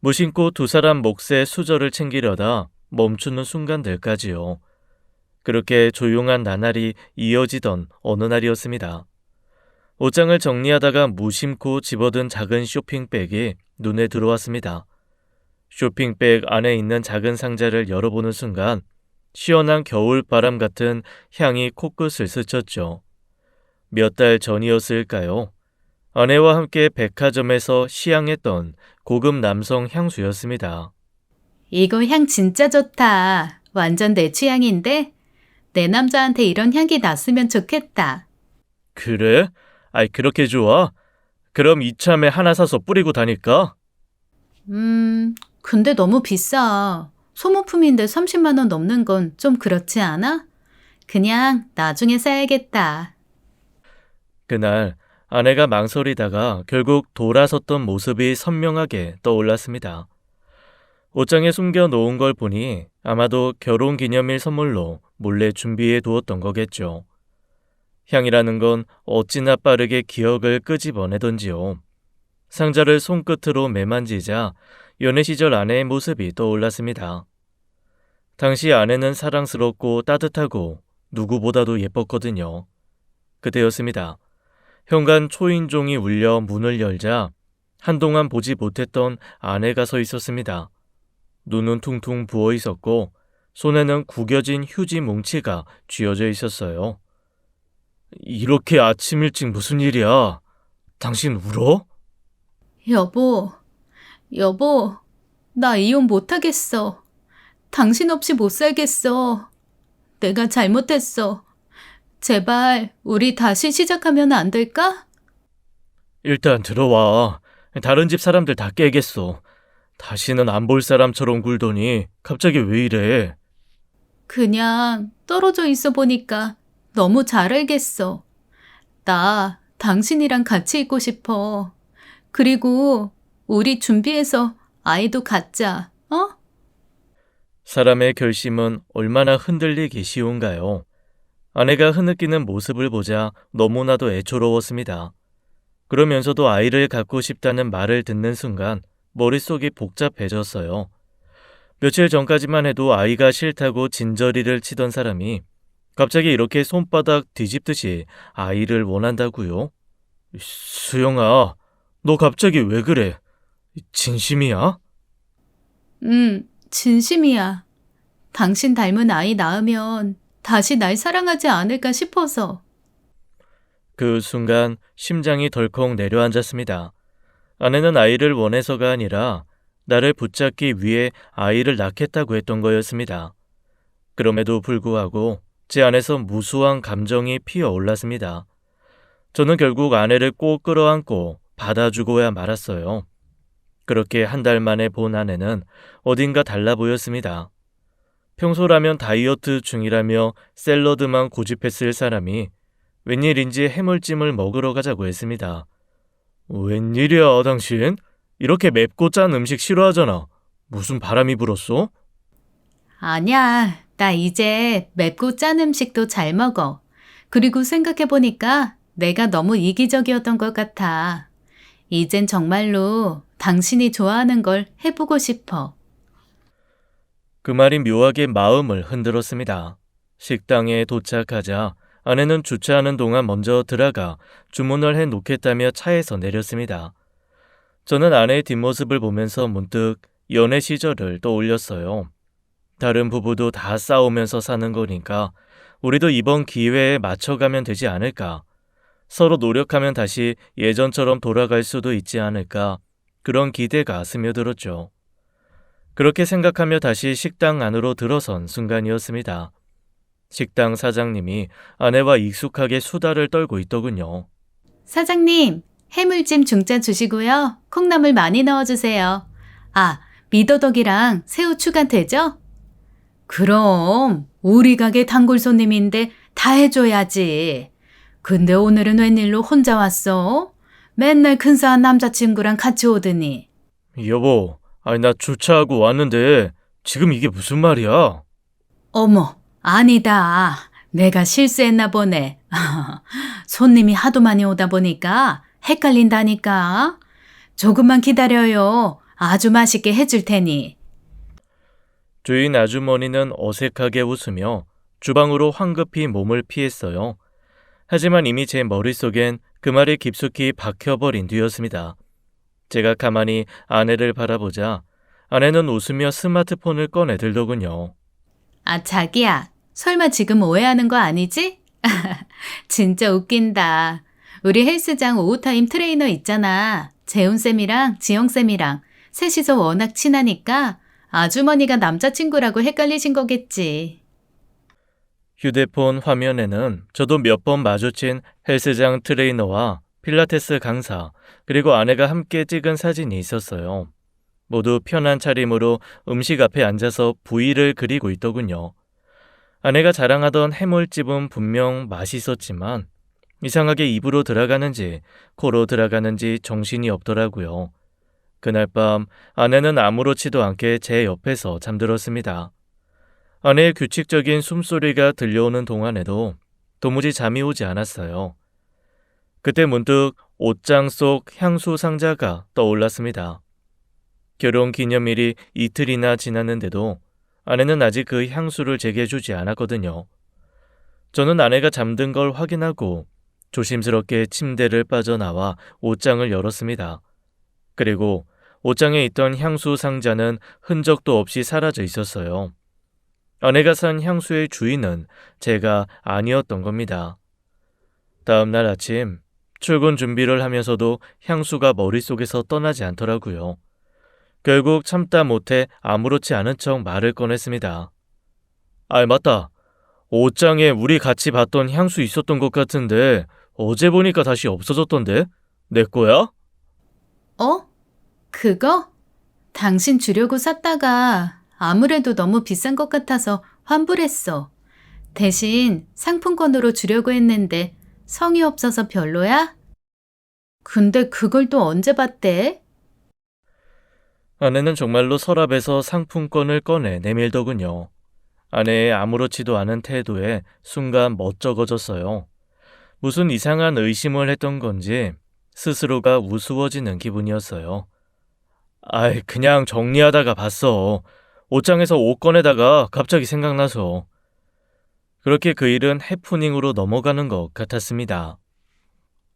무심코 두 사람 몫의 수저를 챙기려다 멈추는 순간들까지요. 그렇게 조용한 나날이 이어지던 어느 날이었습니다. 옷장을 정리하다가 무심코 집어든 작은 쇼핑백이 눈에 들어왔습니다. 쇼핑백 안에 있는 작은 상자를 열어보는 순간 시원한 겨울바람 같은 향이 코끝을 스쳤죠. 몇 달 전이었을까요? 아내와 함께 백화점에서 시향했던 고급 남성 향수였습니다. 이거 향 진짜 좋다. 완전 내 취향인데? 내 남자한테 이런 향기 났으면 좋겠다. 그래? 아이 그렇게 좋아? 그럼 이참에 하나 사서 뿌리고 다닐까? 근데 너무 비싸. 소모품인데 30만 원 넘는 건 좀 그렇지 않아? 그냥 나중에 사야겠다. 그날 아내가 망설이다가 결국 돌아섰던 모습이 선명하게 떠올랐습니다. 옷장에 숨겨놓은 걸 보니 아마도 결혼기념일 선물로 몰래 준비해 두었던 거겠죠. 향이라는 건 어찌나 빠르게 기억을 끄집어내던지요. 상자를 손끝으로 매만지자 연애 시절 아내의 모습이 떠올랐습니다. 당시 아내는 사랑스럽고 따뜻하고 누구보다도 예뻤거든요. 그때였습니다. 현관 초인종이 울려 문을 열자 한동안 보지 못했던 아내가 서 있었습니다. 눈은 퉁퉁 부어 있었고 손에는 구겨진 휴지 뭉치가 쥐어져 있었어요. 이렇게 아침 일찍 무슨 일이야? 당신 울어? 여보, 나 이혼 못하겠어. 당신 없이 못 살겠어. 내가 잘못했어. 제발 우리 다시 시작하면 안 될까? 일단 들어와. 다른 집 사람들 다 깨겠어. 다시는 안 볼 사람처럼 굴더니 갑자기 왜 이래? 그냥 떨어져 있어 보니까 너무 잘 알겠어. 나 당신이랑 같이 있고 싶어. 그리고 우리 준비해서 아이도 갖자, 어? 사람의 결심은 얼마나 흔들리기 쉬운가요? 아내가 흐느끼는 모습을 보자 너무나도 애처로웠습니다. 그러면서도 아이를 갖고 싶다는 말을 듣는 순간 머릿속이 복잡해졌어요. 며칠 전까지만 해도 아이가 싫다고 진저리를 치던 사람이 갑자기 이렇게 손바닥 뒤집듯이 아이를 원한다고요? 수영아, 너 갑자기 왜 그래? 진심이야? 진심이야. 당신 닮은 아이 낳으면 다시 날 사랑하지 않을까 싶어서. 그 순간 심장이 덜컥 내려앉았습니다. 아내는 아이를 원해서가 아니라 나를 붙잡기 위해 아이를 낳겠다고 했던 거였습니다. 그럼에도 불구하고 제 안에서 무수한 감정이 피어올랐습니다. 저는 결국 아내를 꼭 끌어안고 받아주고야 말았어요. 그렇게 한 달 만에 본 아내는 어딘가 달라 보였습니다. 평소라면 다이어트 중이라며 샐러드만 고집했을 사람이 웬일인지 해물찜을 먹으러 가자고 했습니다. 웬일이야, 당신? 이렇게 맵고 짠 음식 싫어하잖아. 무슨 바람이 불었어? 아니야, 나 이제 맵고 짠 음식도 잘 먹어. 그리고 생각해보니까 내가 너무 이기적이었던 것 같아. 이젠 정말로 당신이 좋아하는 걸 해보고 싶어. 그 말이 묘하게 마음을 흔들었습니다. 식당에 도착하자 아내는 주차하는 동안 먼저 들어가 주문을 해 놓겠다며 차에서 내렸습니다. 저는 아내의 뒷모습을 보면서 문득 연애 시절을 떠올렸어요. 다른 부부도 다 싸우면서 사는 거니까 우리도 이번 기회에 맞춰가면 되지 않을까. 서로 노력하면 다시 예전처럼 돌아갈 수도 있지 않을까. 그런 기대가 스며들었죠. 그렇게 생각하며 다시 식당 안으로 들어선 순간이었습니다. 식당 사장님이 아내와 익숙하게 수다를 떨고 있더군요. 사장님, 해물찜 중짜 주시고요. 콩나물 많이 넣어주세요. 아, 미더덕이랑 새우 추가되죠? 그럼 우리 가게 단골 손님인데 다 해줘야지. 근데 오늘은 웬일로 혼자 왔어? 맨날 근사한 남자친구랑 같이 오더니. 여보, 아니 나 주차하고 왔는데 지금 이게 무슨 말이야? 어머, 아니다. 내가 실수했나 보네. 손님이 하도 많이 오다 보니까 헷갈린다니까. 조금만 기다려요. 아주 맛있게 해줄 테니. 주인 아주머니는 어색하게 웃으며 주방으로 황급히 몸을 피했어요. 하지만 이미 제 머릿속엔 그 말이 깊숙이 박혀버린 뒤였습니다. 제가 가만히 아내를 바라보자 아내는 웃으며 스마트폰을 꺼내 들더군요. 아, 자기야. 설마 지금 오해하는 거 아니지? 진짜 웃긴다. 우리 헬스장 오후타임 트레이너 있잖아. 재훈쌤이랑 지영쌤이랑 셋이서 워낙 친하니까 아주머니가 남자친구라고 헷갈리신 거겠지. 휴대폰 화면에는 저도 몇 번 마주친 헬스장 트레이너와 필라테스 강사, 그리고 아내가 함께 찍은 사진이 있었어요. 모두 편한 차림으로 음식 앞에 앉아서 V를 그리고 있더군요. 아내가 자랑하던 해물찜은 분명 맛있었지만 이상하게 입으로 들어가는지 코로 들어가는지 정신이 없더라고요. 그날 밤 아내는 아무렇지도 않게 제 옆에서 잠들었습니다. 아내의 규칙적인 숨소리가 들려오는 동안에도 도무지 잠이 오지 않았어요. 그때 문득 옷장 속 향수 상자가 떠올랐습니다. 결혼 기념일이 이틀이나 지났는데도 아내는 아직 그 향수를 제게 주지 않았거든요. 저는 아내가 잠든 걸 확인하고 조심스럽게 침대를 빠져나와 옷장을 열었습니다. 그리고 옷장에 있던 향수 상자는 흔적도 없이 사라져 있었어요. 아내가 산 향수의 주인은 제가 아니었던 겁니다. 다음 날 아침 출근 준비를 하면서도 향수가 머릿속에서 떠나지 않더라고요. 결국 참다 못해 아무렇지 않은 척 말을 꺼냈습니다. 아, 맞다. 옷장에 우리 같이 봤던 향수 있었던 것 같은데 어제 보니까 다시 없어졌던데? 내 거야? 어? 그거? 당신 주려고 샀다가 아무래도 너무 비싼 것 같아서 환불했어. 대신 상품권으로 주려고 했는데 성의 없어서 별로야? 근데 그걸 또 언제 봤대? 아내는 정말로 서랍에서 상품권을 꺼내 내밀더군요. 아내의 아무렇지도 않은 태도에 순간 멋쩍어졌어요. 무슨 이상한 의심을 했던 건지 스스로가 우스워지는 기분이었어요. 아이, 그냥 정리하다가 봤어. 옷장에서 옷 꺼내다가 갑자기 생각나서. 그렇게 그 일은 해프닝으로 넘어가는 것 같았습니다.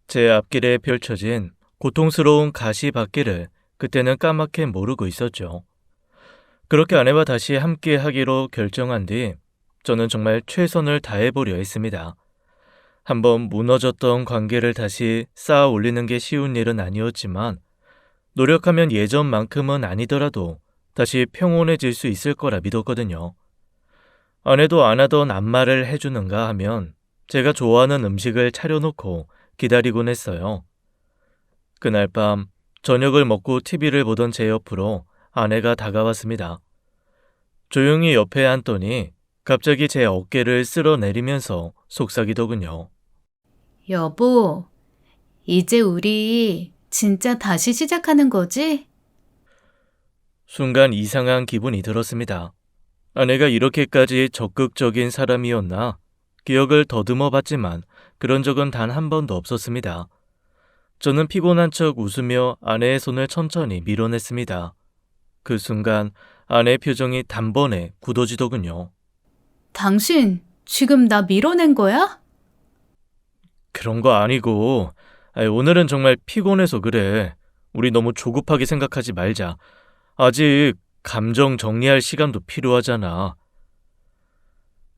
제 앞길에 펼쳐진 고통스러운 가시밭길을 그때는 까맣게 모르고 있었죠. 그렇게 아내와 다시 함께 하기로 결정한 뒤 저는 정말 최선을 다해보려 했습니다. 한번 무너졌던 관계를 다시 쌓아 올리는 게 쉬운 일은 아니었지만 노력하면 예전만큼은 아니더라도 다시 평온해질 수 있을 거라 믿었거든요. 아내도 안 하던 안마를 해주는가 하면 제가 좋아하는 음식을 차려놓고 기다리곤 했어요. 그날 밤 저녁을 먹고 TV를 보던 제 옆으로 아내가 다가왔습니다. 조용히 옆에 앉더니 갑자기 제 어깨를 쓸어내리면서 속삭이더군요. 여보, 이제 우리 진짜 다시 시작하는 거지? 순간 이상한 기분이 들었습니다. 아내가 이렇게까지 적극적인 사람이었나? 기억을 더듬어 봤지만 그런 적은 단 한 번도 없었습니다. 저는 피곤한 척 웃으며 아내의 손을 천천히 밀어냈습니다. 그 순간 아내의 표정이 단번에 굳어지더군요. 당신 지금 나 밀어낸 거야? 그런 거 아니고, 오늘은 정말 피곤해서 그래. 우리 너무 조급하게 생각하지 말자. 아직 감정 정리할 시간도 필요하잖아.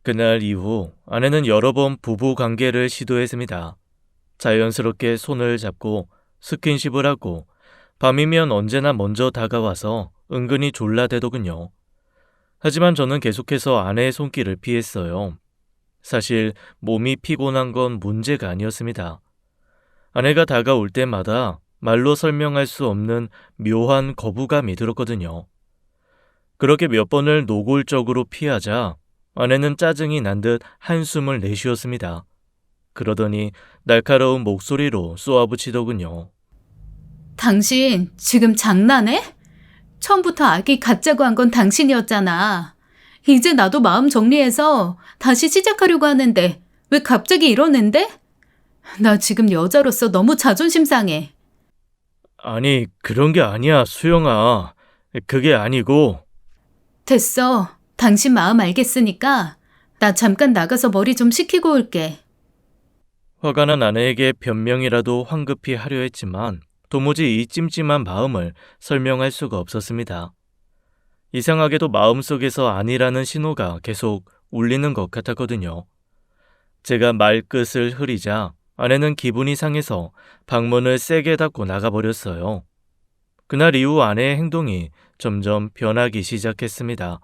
그날 이후 아내는 여러 번 부부 관계를 시도했습니다. 자연스럽게 손을 잡고 스킨십을 하고 밤이면 언제나 먼저 다가와서 은근히 졸라대더군요. 하지만 저는 계속해서 아내의 손길을 피했어요. 사실 몸이 피곤한 건 문제가 아니었습니다. 아내가 다가올 때마다 말로 설명할 수 없는 묘한 거부감이 들었거든요. 그렇게 몇 번을 노골적으로 피하자 아내는 짜증이 난 듯 한숨을 내쉬었습니다. 그러더니 날카로운 목소리로 쏘아붙이더군요. 당신 지금 장난해? 처음부터 아기 갖자고 한 건 당신이었잖아. 이제 나도 마음 정리해서 다시 시작하려고 하는데 왜 갑자기 이러는데? 나 지금 여자로서 너무 자존심 상해. 아니, 그런 게 아니야, 수영아. 그게 아니고. 됐어. 당신 마음 알겠으니까 나 잠깐 나가서 머리 좀 식히고 올게. 화가 난 아내에게 변명이라도 황급히 하려 했지만 도무지 이 찜찜한 마음을 설명할 수가 없었습니다. 이상하게도 마음속에서 아니라는 신호가 계속 울리는 것 같았거든요. 제가 말끝을 흐리자 아내는 기분이 상해서 방문을 세게 닫고 나가버렸어요. 그날 이후 아내의 행동이 점점 변하기 시작했습니다.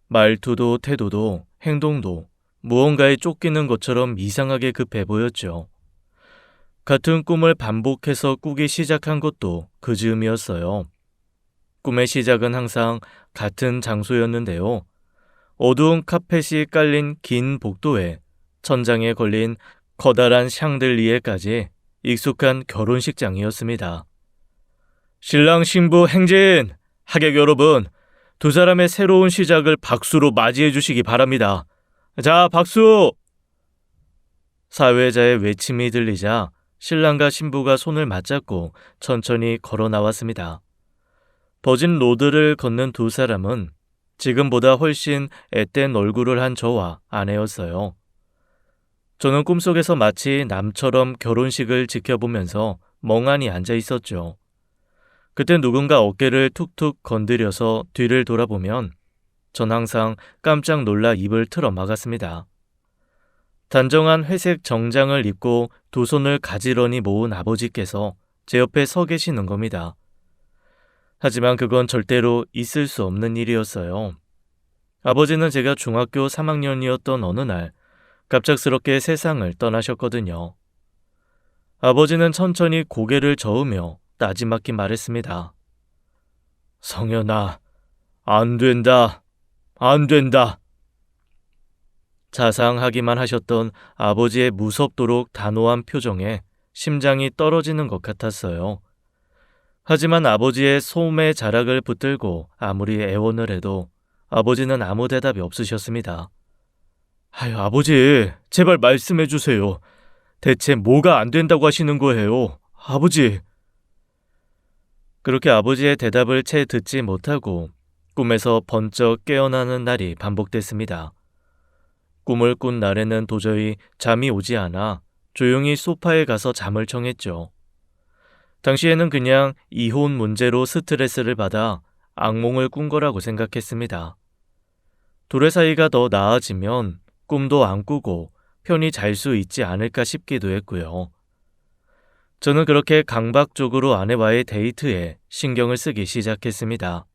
말투도 태도도 행동도 무언가에 쫓기는 것처럼 이상하게 급해 보였죠. 같은 꿈을 반복해서 꾸기 시작한 것도 그 즈음이었어요. 꿈의 시작은 항상 같은 장소였는데요. 어두운 카펫이 깔린 긴 복도에 천장에 걸린 커다란 샹들리에까지 익숙한 결혼식장이었습니다. 신랑 신부 행진! 하객 여러분, 두 사람의 새로운 시작을 박수로 맞이해 주시기 바랍니다. 자, 박수! 사회자의 외침이 들리자 신랑과 신부가 손을 맞잡고 천천히 걸어 나왔습니다. 버진 로드를 걷는 두 사람은 지금보다 훨씬 앳된 얼굴을 한 저와 아내였어요. 저는 꿈속에서 마치 남처럼 결혼식을 지켜보면서 멍하니 앉아 있었죠. 그때 누군가 어깨를 툭툭 건드려서 뒤를 돌아보면 전 항상 깜짝 놀라 입을 틀어 막았습니다. 단정한 회색 정장을 입고 두 손을 가지런히 모은 아버지께서 제 옆에 서 계시는 겁니다. 하지만 그건 절대로 있을 수 없는 일이었어요. 아버지는 제가 중학교 3학년이었던 어느 날 갑작스럽게 세상을 떠나셨거든요. 아버지는 천천히 고개를 저으며 나지막히 말했습니다. 성현아, 안 된다. 안 된다. 자상하기만 하셨던 아버지의 무섭도록 단호한 표정에 심장이 떨어지는 것 같았어요. 하지만 아버지의 소매 자락을 붙들고 아무리 애원을 해도 아버지는 아무 대답이 없으셨습니다. 아유, 아버지, 제발 말씀해 주세요. 대체 뭐가 안 된다고 하시는 거예요? 아버지. 그렇게 아버지의 대답을 채 듣지 못하고 꿈에서 번쩍 깨어나는 날이 반복됐습니다. 꿈을 꾼 날에는 도저히 잠이 오지 않아 조용히 소파에 가서 잠을 청했죠. 당시에는 그냥 이혼 문제로 스트레스를 받아 악몽을 꾼 거라고 생각했습니다. 둘의 사이가 더 나아지면 꿈도 안 꾸고 편히 잘 수 있지 않을까 싶기도 했고요. 저는 그렇게 강박적으로 아내와의 데이트에 신경을 쓰기 시작했습니다.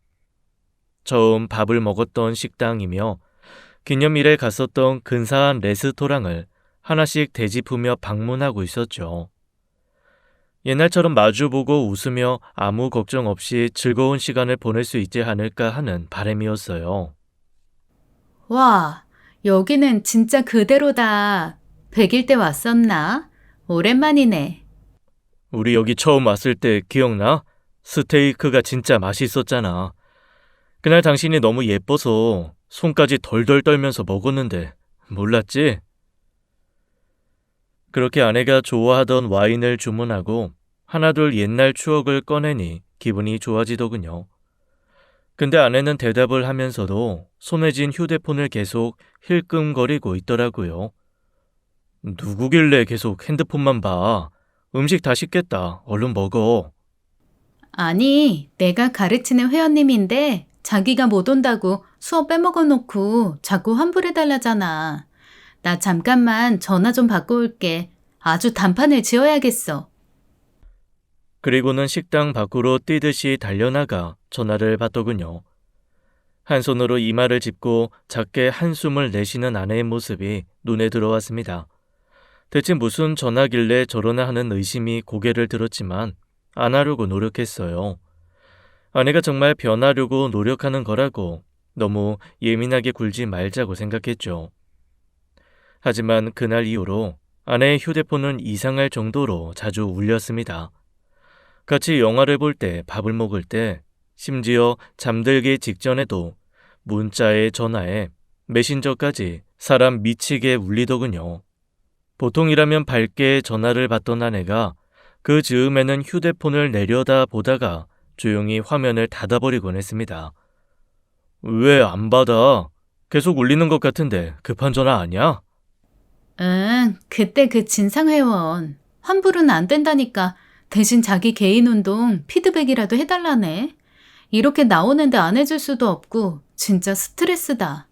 처음 밥을 먹었던 식당이며 기념일에 갔었던 근사한 레스토랑을 하나씩 되짚으며 방문하고 있었죠. 옛날처럼 마주보고 웃으며 아무 걱정 없이 즐거운 시간을 보낼 수 있지 않을까 하는 바람이었어요. 와, 여기는 진짜 그대로다. 100일 때 왔었나? 오랜만이네. 우리 여기 처음 왔을 때 기억나? 스테이크가 진짜 맛있었잖아. 그날 당신이 너무 예뻐서 손까지 덜덜 떨면서 먹었는데 몰랐지? 그렇게 아내가 좋아하던 와인을 주문하고 하나둘 옛날 추억을 꺼내니 기분이 좋아지더군요. 근데 아내는 대답을 하면서도 손에 쥔 휴대폰을 계속 힐끔거리고 있더라고요. 누구길래 계속 핸드폰만 봐. 음식 다 식겠다. 얼른 먹어. 아니, 내가 가르치는 회원님인데 자기가 못 온다고 수업 빼먹어 놓고 자꾸 환불해달라잖아. 나 잠깐만 전화 좀 받고 올게. 아주 단판을 지어야겠어. 그리고는 식당 밖으로 뛰듯이 달려나가 전화를 받더군요. 한 손으로 이마를 짚고 작게 한숨을 내쉬는 아내의 모습이 눈에 들어왔습니다. 대체 무슨 전화길래 저러나 하는 의심이 고개를 들었지만 안 하려고 노력했어요. 아내가 정말 변하려고 노력하는 거라고 너무 예민하게 굴지 말자고 생각했죠. 하지만 그날 이후로 아내의 휴대폰은 이상할 정도로 자주 울렸습니다. 같이 영화를 볼 때, 밥을 먹을 때, 심지어 잠들기 직전에도 문자에 전화에 메신저까지 사람 미치게 울리더군요. 보통이라면 밝게 전화를 받던 아내가 그 즈음에는 휴대폰을 내려다 보다가 조용히 화면을 닫아버리곤 했습니다. 왜 안 받아? 계속 울리는 것 같은데 급한 전화 아니야? 응, 그때 그 진상회원. 환불은 안 된다니까 대신 자기 개인 운동 피드백이라도 해달라네. 이렇게 나오는데 안 해줄 수도 없고 진짜 스트레스다.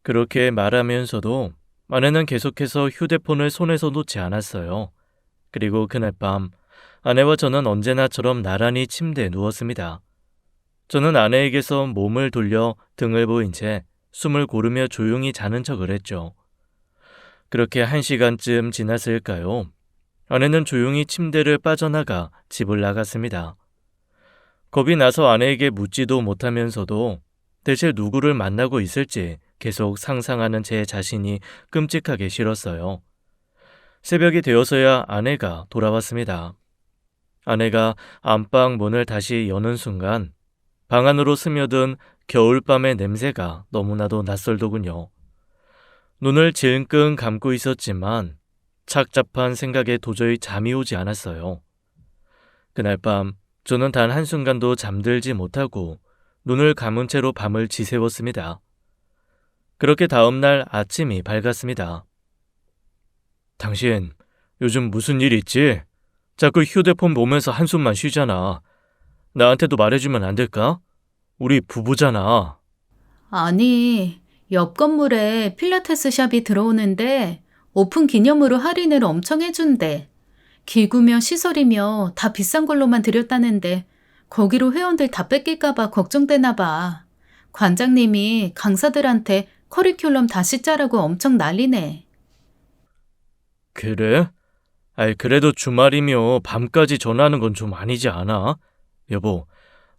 그렇게 말하면서도 아내는 계속해서 휴대폰을 손에서 놓지 않았어요. 그리고 그날 밤 아내와 저는 언제나처럼 나란히 침대에 누웠습니다. 저는 아내에게서 몸을 돌려 등을 보인 채 숨을 고르며 조용히 자는 척을 했죠. 그렇게 1시간쯤 지났을까요? 아내는 조용히 침대를 빠져나가 집을 나갔습니다. 겁이 나서 아내에게 묻지도 못하면서도 대체 누구를 만나고 있을지 계속 상상하는 제 자신이 끔찍하게 싫었어요. 새벽이 되어서야 아내가 돌아왔습니다. 아내가 안방 문을 다시 여는 순간 방 안으로 스며든 겨울밤의 냄새가 너무나도 낯설더군요. 눈을 질끈 감고 있었지만 착잡한 생각에 도저히 잠이 오지 않았어요. 그날 밤 저는 단 한순간도 잠들지 못하고 눈을 감은 채로 밤을 지새웠습니다. 그렇게 다음날 아침이 밝았습니다. 당신 요즘 무슨 일 있지? 자꾸 휴대폰 보면서 한숨만 쉬잖아. 나한테도 말해주면 안 될까? 우리 부부잖아. 아니, 옆 건물에 필라테스 샵이 들어오는데 오픈 기념으로 할인을 엄청 해준대. 기구며 시설이며 다 비싼 걸로만 들였다는데 거기로 회원들 다 뺏길까봐 걱정되나 봐. 관장님이 강사들한테 커리큘럼 다시 짜라고 엄청 난리네. 그래? 아이, 그래도 주말이며 밤까지 전화하는 건 좀 아니지 않아? 여보,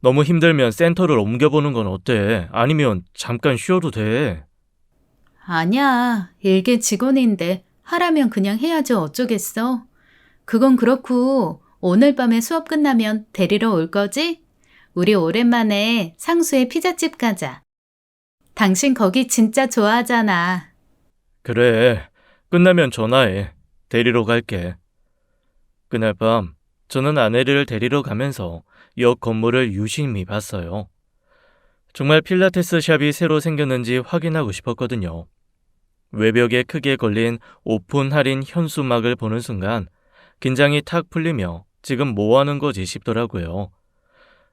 너무 힘들면 센터를 옮겨보는 건 어때? 아니면 잠깐 쉬어도 돼. 아니야, 일개 직원인데 하라면 그냥 해야지 어쩌겠어. 그건 그렇고 오늘 밤에 수업 끝나면 데리러 올 거지? 우리 오랜만에 상수의 피자집 가자. 당신 거기 진짜 좋아하잖아. 그래, 끝나면 전화해. 데리러 갈게. 그날 밤 저는 아내를 데리러 가면서 역 건물을 유심히 봤어요. 정말 필라테스 샵이 새로 생겼는지 확인하고 싶었거든요. 외벽에 크게 걸린 오픈 할인 현수막을 보는 순간 긴장이 탁 풀리며 지금 뭐 하는 거지 싶더라고요.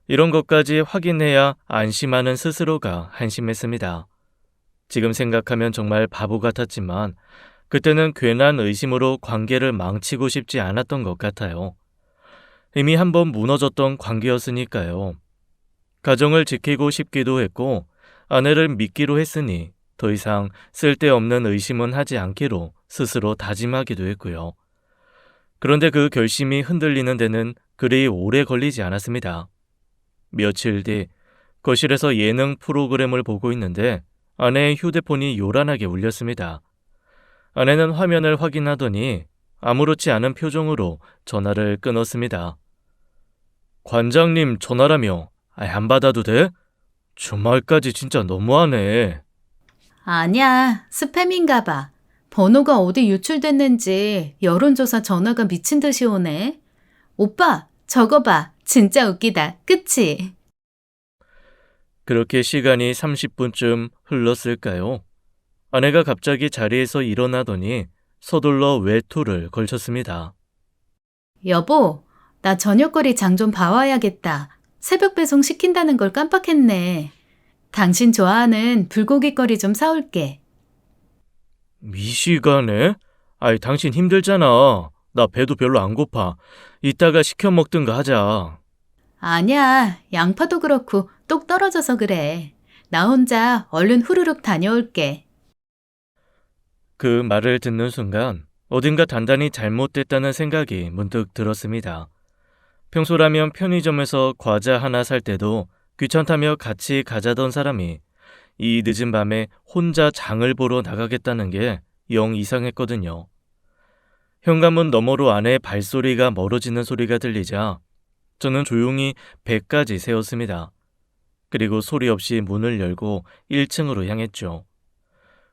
이런 것까지 확인해야 안심하는 스스로가 한심했습니다. 지금 생각하면 정말 바보 같았지만 그때는 괜한 의심으로 관계를 망치고 싶지 않았던 것 같아요. 이미 한번 무너졌던 관계였으니까요. 가정을 지키고 싶기도 했고 아내를 믿기로 했으니 더 이상 쓸데없는 의심은 하지 않기로 스스로 다짐하기도 했고요. 그런데 그 결심이 흔들리는 데는 그리 오래 걸리지 않았습니다. 며칠 뒤 거실에서 예능 프로그램을 보고 있는데 아내의 휴대폰이 요란하게 울렸습니다. 아내는 화면을 확인하더니 아무렇지 않은 표정으로 전화를 끊었습니다. 관장님 전화라며 안 받아도 돼? 주말까지 진짜 너무하네. 아니야, 스팸인가 봐. 번호가 어디 유출됐는지 여론조사 전화가 미친 듯이 오네. 오빠, 저거 봐. 진짜 웃기다. 그치? 그렇게 시간이 30분쯤 흘렀을까요? 아내가 갑자기 자리에서 일어나더니 서둘러 외투를 걸쳤습니다. 여보, 나 저녁거리 장 좀 봐와야겠다. 새벽 배송 시킨다는 걸 깜빡했네. 당신 좋아하는 불고기거리 좀 사올게. 이 시간에? 아이, 당신 힘들잖아. 나 배도 별로 안 고파. 이따가 시켜 먹든가 하자. 아니야, 양파도 그렇고 똑 떨어져서 그래. 나 혼자 얼른 후루룩 다녀올게. 그 말을 듣는 순간 어딘가 단단히 잘못됐다는 생각이 문득 들었습니다. 평소라면 편의점에서 과자 하나 살 때도 귀찮다며 같이 가자던 사람이 이 늦은 밤에 혼자 장을 보러 나가겠다는 게 영 이상했거든요. 현관문 너머로 아내의 발소리가 멀어지는 소리가 들리자 저는 조용히 배까지 세웠습니다. 그리고 소리 없이 문을 열고 1층으로 향했죠.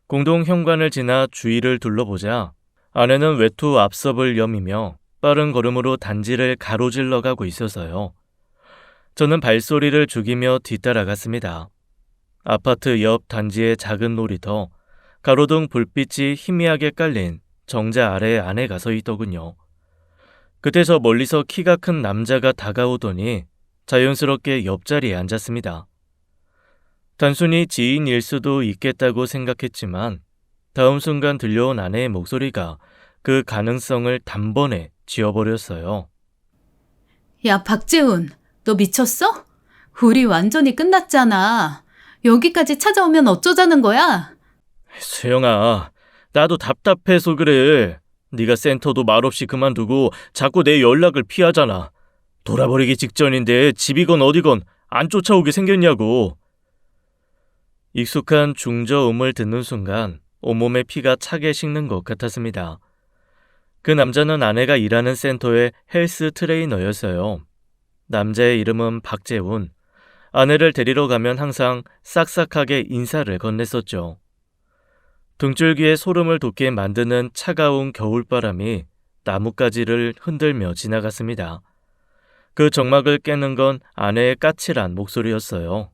공동 현관을 지나 주위를 둘러보자 아내는 외투 앞섭을 여미며 빠른 걸음으로 단지를 가로질러 가고 있어서요. 저는 발소리를 죽이며 뒤따라갔습니다. 아파트 옆 단지의 작은 놀이터, 가로등 불빛이 희미하게 깔린 정자 아래에 아내가 서 있더군요. 그때 저 멀리서 키가 큰 남자가 다가오더니 자연스럽게 옆자리에 앉았습니다. 단순히 지인일 수도 있겠다고 생각했지만 다음 순간 들려온 아내의 목소리가 그 가능성을 단번에 지워버렸어요. 야, 박재훈, 너 미쳤어? 우리 완전히 끝났잖아. 여기까지 찾아오면 어쩌자는 거야? 수영아, 나도 답답해서 그래. 네가 센터도 말없이 그만두고 자꾸 내 연락을 피하잖아. 돌아버리기 직전인데 집이건 어디건 안 쫓아오게 생겼냐고. 익숙한 중저음을 듣는 순간 온몸에 피가 차게 식는 것 같았습니다. 그 남자는 아내가 일하는 센터의 헬스 트레이너였어요. 남자의 이름은 박재훈. 아내를 데리러 가면 항상 싹싹하게 인사를 건넸었죠. 등줄기에 소름을 돋게 만드는 차가운 겨울바람이 나뭇가지를 흔들며 지나갔습니다. 그 정막을 깨는 건 아내의 까칠한 목소리였어요.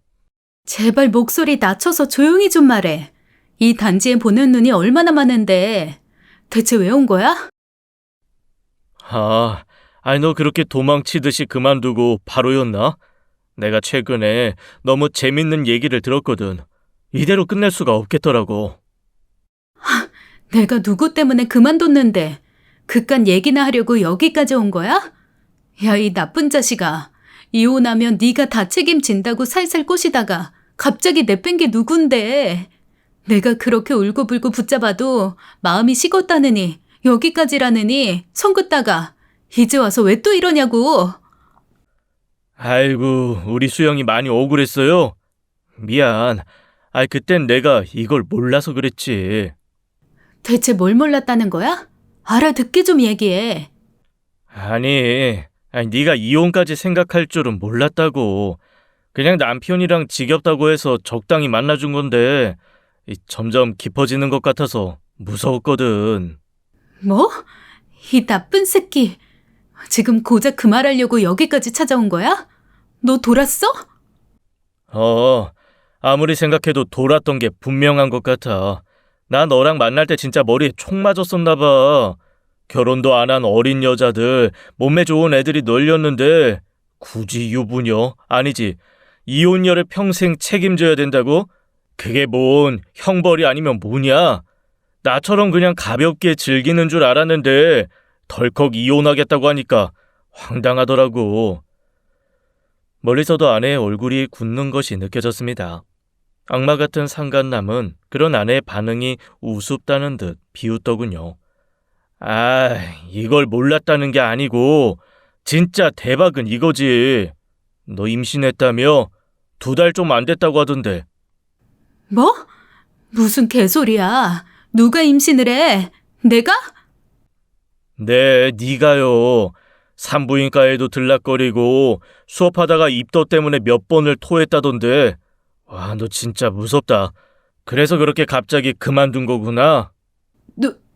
제발 목소리 낮춰서 조용히 좀 말해. 이 단지에 보는 눈이 얼마나 많은데. 대체 왜 온 거야? 아니 너 그렇게 도망치듯이 그만두고 바로였나? 내가 최근에 너무 재밌는 얘기를 들었거든. 이대로 끝낼 수가 없겠더라고. 내가 누구 때문에 그만뒀는데 그깟 얘기나 하려고 여기까지 온 거야? 야, 이 나쁜 자식아. 이혼하면 네가 다 책임진다고 살살 꼬시다가 갑자기 내뺀 게 누군데. 내가 그렇게 울고불고 붙잡아도 마음이 식었다느니 여기까지라느니 손 긋다가 이제 와서 왜 또 이러냐고. 아이고, 우리 수영이 많이 억울했어요. 미안. 그땐 내가 이걸 몰라서 그랬지. 대체 뭘 몰랐다는 거야? 알아듣게 좀 얘기해. 아니, 네가 이혼까지 생각할 줄은 몰랐다고. 그냥 남편이랑 지겹다고 해서 적당히 만나준 건데 점점 깊어지는 것 같아서 무서웠거든. 뭐? 이 나쁜 새끼. 지금 고작 그 말하려고 여기까지 찾아온 거야? 너 돌았어? 아무리 생각해도 돌았던 게 분명한 것 같아. 나 너랑 만날 때 진짜 머리에 총 맞았었나 봐. 결혼도 안 한 어린 여자들, 몸매 좋은 애들이 널렸는데 굳이 유부녀? 아니지. 이혼녀를 평생 책임져야 된다고? 그게 뭔 형벌이 아니면 뭐냐? 나처럼 그냥 가볍게 즐기는 줄 알았는데 덜컥 이혼하겠다고 하니까 황당하더라고. 멀리서도 아내의 얼굴이 굳는 것이 느껴졌습니다. 악마 같은 상간남은 그런 아내의 반응이 우습다는 듯 비웃더군요. 이걸 몰랐다는 게 아니고 진짜 대박은 이거지. 너 임신했다며? 2달 좀 안 됐다고 하던데. 뭐? 무슨 개소리야. 누가 임신을 해? 내가? 네, 네가요. 산부인과에도 들락거리고 수업하다가 입덧 때문에 몇 번을 토했다던데 와, 너 진짜 무섭다. 그래서 그렇게 갑자기 그만둔 거구나.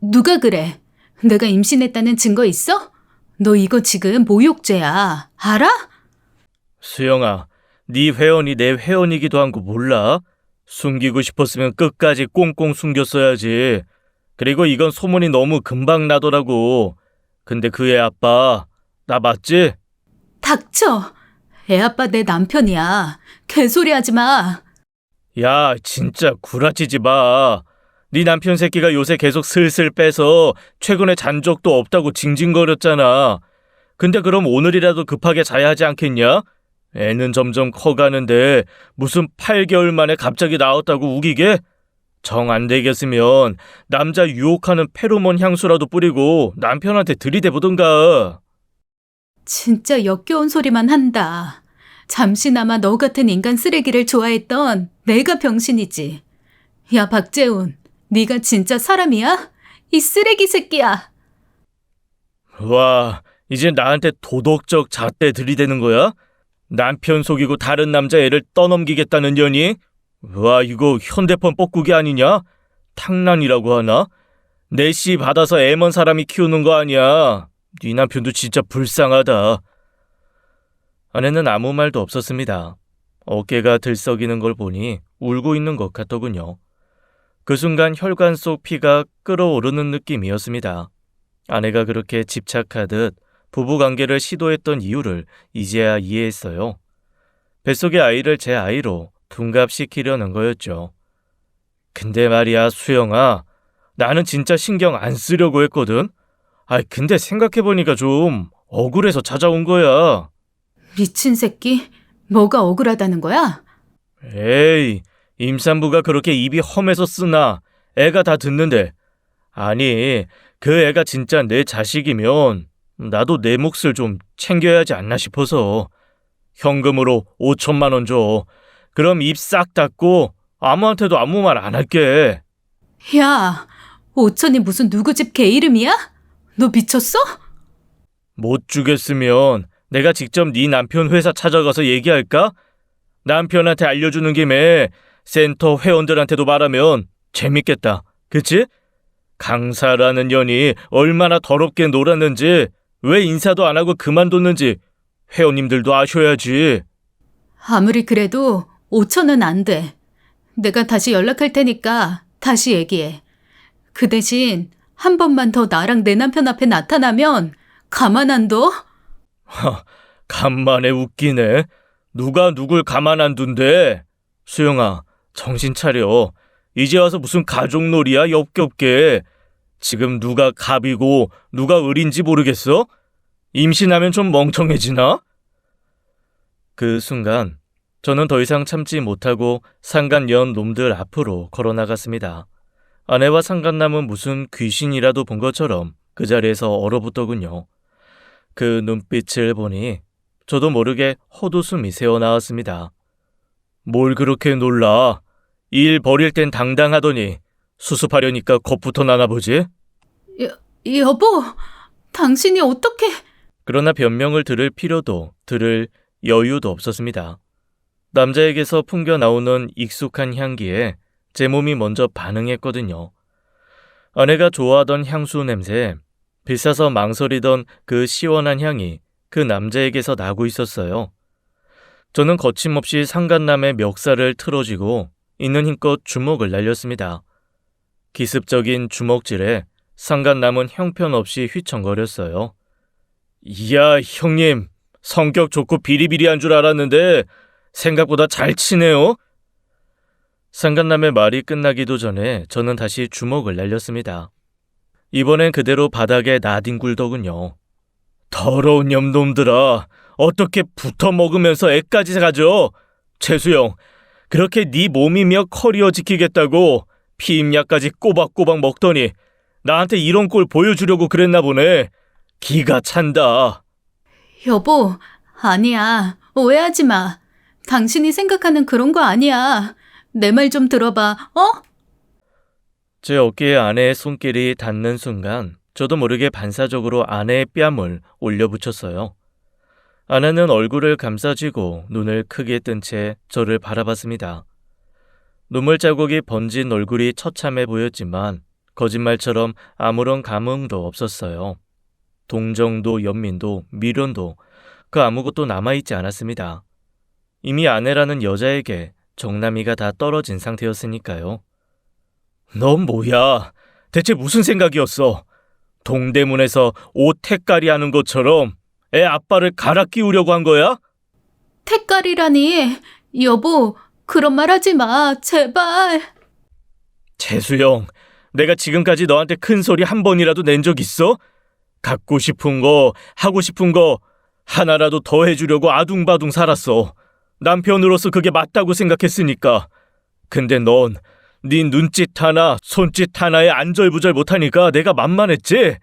누가 그래? 내가 임신했다는 증거 있어? 너 이거 지금 모욕죄야. 알아? 수영아, 네 회원이 내 회원이기도 한 거 몰라? 숨기고 싶었으면 끝까지 꽁꽁 숨겼어야지. 그리고 이건 소문이 너무 금방 나더라고. 근데 그 애 아빠, 나 맞지? 닥쳐. 애 아빠 내 남편이야. 개소리 하지 마. 야, 진짜 구라치지 마. 네 남편 새끼가 요새 계속 슬슬 빼서 최근에 잔 적도 없다고 징징거렸잖아. 근데 그럼 오늘이라도 급하게 자야 하지 않겠냐? 애는 점점 커가는데 무슨 8개월 만에 갑자기 나왔다고 우기게? 정 안 되겠으면 남자 유혹하는 페로몬 향수라도 뿌리고 남편한테 들이대보던가. 진짜 역겨운 소리만 한다. 잠시나마 너 같은 인간 쓰레기를 좋아했던 내가 병신이지. 야, 박재훈. 네가 진짜 사람이야? 이 쓰레기 새끼야. 와, 이제 나한테 도덕적 잣대 들이대는 거야? 남편 속이고 다른 남자애를 떠넘기겠다는 년이? 와, 이거 현대폰 뻐꾸기 아니냐? 탕란이라고 하나? 내씨 받아서 애먼 사람이 키우는 거 아니야. 네 남편도 진짜 불쌍하다. 아내는 아무 말도 없었습니다. 어깨가 들썩이는 걸 보니 울고 있는 것 같더군요. 그 순간 혈관 속 피가 끓어오르는 느낌이었습니다. 아내가 그렇게 집착하듯 부부관계를 시도했던 이유를 이제야 이해했어요. 뱃속의 아이를 제 아이로 둔갑시키려는 거였죠. 근데 말이야, 수영아. 나는 진짜 신경 안 쓰려고 했거든. 근데 생각해보니까 좀 억울해서 찾아온 거야. 미친 새끼. 뭐가 억울하다는 거야? 에이, 임산부가 그렇게 입이 험해서 쓰나. 애가 다 듣는데. 아니, 그 애가 진짜 내 자식이면 나도 내 몫을 좀 챙겨야 하지 않나 싶어서. 현금으로 5천만 원 줘. 그럼 입 싹 닫고 아무한테도 아무 말 안 할게. 야, 오천이 무슨 누구 집 개 이름이야? 너 미쳤어? 못 주겠으면 내가 직접 네 남편 회사 찾아가서 얘기할까? 남편한테 알려주는 김에 센터 회원들한테도 말하면 재밌겠다. 그치? 강사라는 년이 얼마나 더럽게 놀았는지, 왜 인사도 안 하고 그만뒀는지 회원님들도 아셔야지. 아무리 그래도 5천은 안 돼. 내가 다시 연락할 테니까 다시 얘기해. 그 대신 한 번만 더 나랑 내 남편 앞에 나타나면 가만 안 둬? 간만에 웃기네. 누가 누굴 가만 안 둔대. 수영아, 정신 차려. 이제 와서 무슨 가족놀이야, 역겹게. 지금 누가 갑이고 누가 을인지 모르겠어? 임신하면 좀 멍청해지나? 그 순간 저는 더 이상 참지 못하고 상간녀 놈들 앞으로 걸어나갔습니다. 아내와 상간남은 무슨 귀신이라도 본 것처럼 그 자리에서 얼어붙더군요. 그 눈빛을 보니 저도 모르게 헛웃음이 새어나왔습니다. 뭘 그렇게 놀라? 일 벌일 땐 당당하더니 수습하려니까 겁부터 나나 보지? 여보, 당신이 어떻게... 그러나 변명을 들을 필요도 들을 여유도 없었습니다. 남자에게서 풍겨나오는 익숙한 향기에 제 몸이 먼저 반응했거든요. 아내가 좋아하던 향수 냄새, 비싸서 망설이던 그 시원한 향이 그 남자에게서 나고 있었어요. 저는 거침없이 상간남의 멱살을 틀어쥐고 있는 힘껏 주먹을 날렸습니다. 기습적인 주먹질에 상간남은 형편없이 휘청거렸어요. 이야, 형님, 성격 좋고 비리비리한 줄 알았는데 생각보다 잘 치네요. 상간남의 말이 끝나기도 전에 저는 다시 주먹을 날렸습니다. 이번엔 그대로 바닥에 나뒹굴더군요. 더러운 놈들아, 어떻게 붙어 먹으면서 애까지 가져? 최수영, 그렇게 네 몸이며 커리어 지키겠다고 피임약까지 꼬박꼬박 먹더니 나한테 이런 꼴 보여주려고 그랬나 보네. 기가 찬다. 여보, 아니야. 오해하지 마. 당신이 생각하는 그런 거 아니야. 내 말 좀 들어봐, 어? 제 어깨에 아내의 손길이 닿는 순간 저도 모르게 반사적으로 아내의 뺨을 올려붙였어요. 아내는 얼굴을 감싸쥐고 눈을 크게 뜬 채 저를 바라봤습니다. 눈물 자국이 번진 얼굴이 처참해 보였지만 거짓말처럼 아무런 감흥도 없었어요. 동정도 연민도 미련도 그 아무것도 남아있지 않았습니다. 이미 아내라는 여자에게 정남이가 다 떨어진 상태였으니까요. 넌 뭐야? 대체 무슨 생각이었어? 동대문에서 옷 택갈이 하는 것처럼 애 아빠를 갈아 끼우려고 한 거야? 택갈이라니. 여보, 그런 말 하지 마. 제발. 재수영, 내가 지금까지 너한테 큰 소리 한 번이라도 낸 적 있어? 갖고 싶은 거, 하고 싶은 거 하나라도 더 해주려고 아둥바둥 살았어. 남편으로서 그게 맞다고 생각했으니까. 근데 넌 네 눈짓 하나, 손짓 하나에 안절부절 못하니까 내가 만만했지?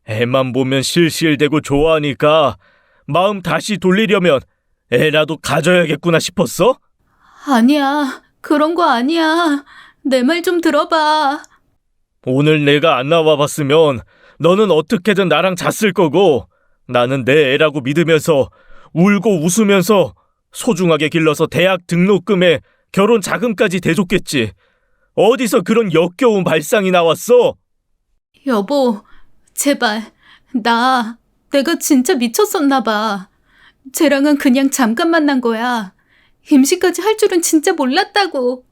애만 보면 실실대고 좋아하니까 마음 다시 돌리려면 애라도 가져야겠구나 싶었어? 아니야. 그런 거 아니야. 내 말 좀 들어봐. 오늘 내가 안 나와봤으면 너는 어떻게든 나랑 잤을 거고 나는 내 애라고 믿으면서 울고 웃으면서 소중하게 길러서 대학 등록금에 결혼 자금까지 대줬겠지. 어디서 그런 역겨운 발상이 나왔어? 여보, 제발. 내가 진짜 미쳤었나 봐. 쟤랑은 그냥 잠깐 만난 거야. 임신까지 할 줄은 진짜 몰랐다고.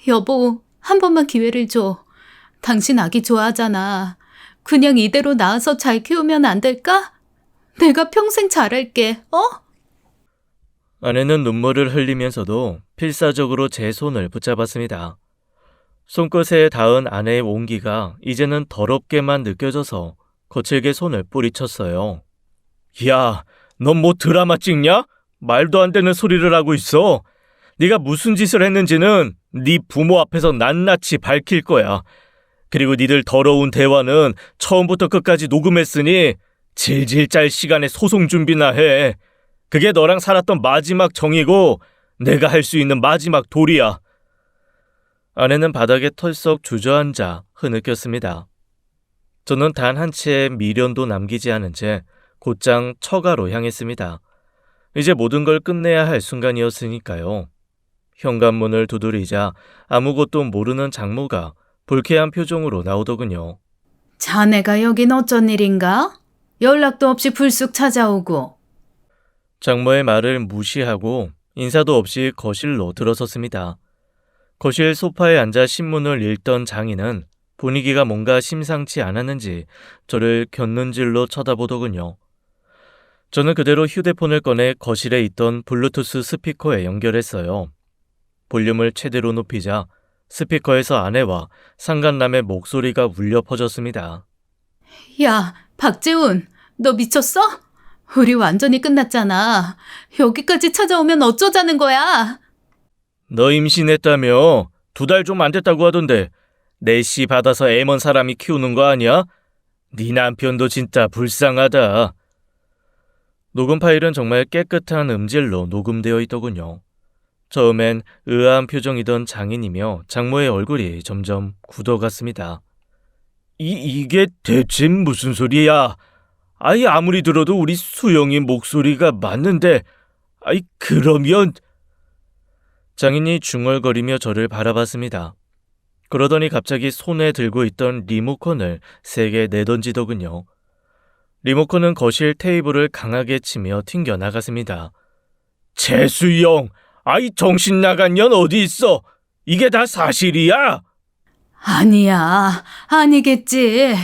여보, 한 번만 기회를 줘. 당신 아기 좋아하잖아. 그냥 이대로 낳아서 잘 키우면 안 될까? 내가 평생 잘할게, 어? 아내는 눈물을 흘리면서도 필사적으로 제 손을 붙잡았습니다. 손끝에 닿은 아내의 온기가 이제는 더럽게만 느껴져서 거칠게 손을 뿌리쳤어요. 야, 넌 뭐 드라마 찍냐? 말도 안 되는 소리를 하고 있어. 네가 무슨 짓을 했는지는 네 부모 앞에서 낱낱이 밝힐 거야. 그리고 니들 더러운 대화는 처음부터 끝까지 녹음했으니 질질 짤 시간에 소송 준비나 해. 그게 너랑 살았던 마지막 정이고 내가 할 수 있는 마지막 도리야. 아내는 바닥에 털썩 주저앉아 흐느꼈습니다. 저는 단 한 채의 미련도 남기지 않은 채 곧장 처가로 향했습니다. 이제 모든 걸 끝내야 할 순간이었으니까요. 현관문을 두드리자 아무것도 모르는 장모가 불쾌한 표정으로 나오더군요. 자네가 여긴 어쩐 일인가? 연락도 없이 불쑥 찾아오고. 장모의 말을 무시하고 인사도 없이 거실로 들어섰습니다. 거실 소파에 앉아 신문을 읽던 장인은 분위기가 뭔가 심상치 않았는지 저를 곁눈질로 쳐다보더군요. 저는 그대로 휴대폰을 꺼내 거실에 있던 블루투스 스피커에 연결했어요. 볼륨을 최대로 높이자 스피커에서 아내와 상간남의 목소리가 울려 퍼졌습니다. 야, 박재훈, 너 미쳤어? 우리 완전히 끝났잖아. 여기까지 찾아오면 어쩌자는 거야? 너 임신했다며? 2달 좀 안 됐다고 하던데 내시 받아서 애 먼 사람이 키우는 거 아니야? 네 남편도 진짜 불쌍하다. 녹음 파일은 정말 깨끗한 음질로 녹음되어 있더군요. 처음엔 의아한 표정이던 장인이며 장모의 얼굴이 점점 굳어갔습니다. 이게 대체 무슨 소리야? 아이 아무리 들어도 우리 수영이 목소리가 맞는데 그러면... 장인이 중얼거리며 저를 바라봤습니다. 그러더니 갑자기 손에 들고 있던 리모컨을 세게 내던지더군요. 리모컨은 거실 테이블을 강하게 치며 튕겨나갔습니다. 재수영! 정신 나간 년 어디 있어? 이게 다 사실이야? 아니야, 아니겠지.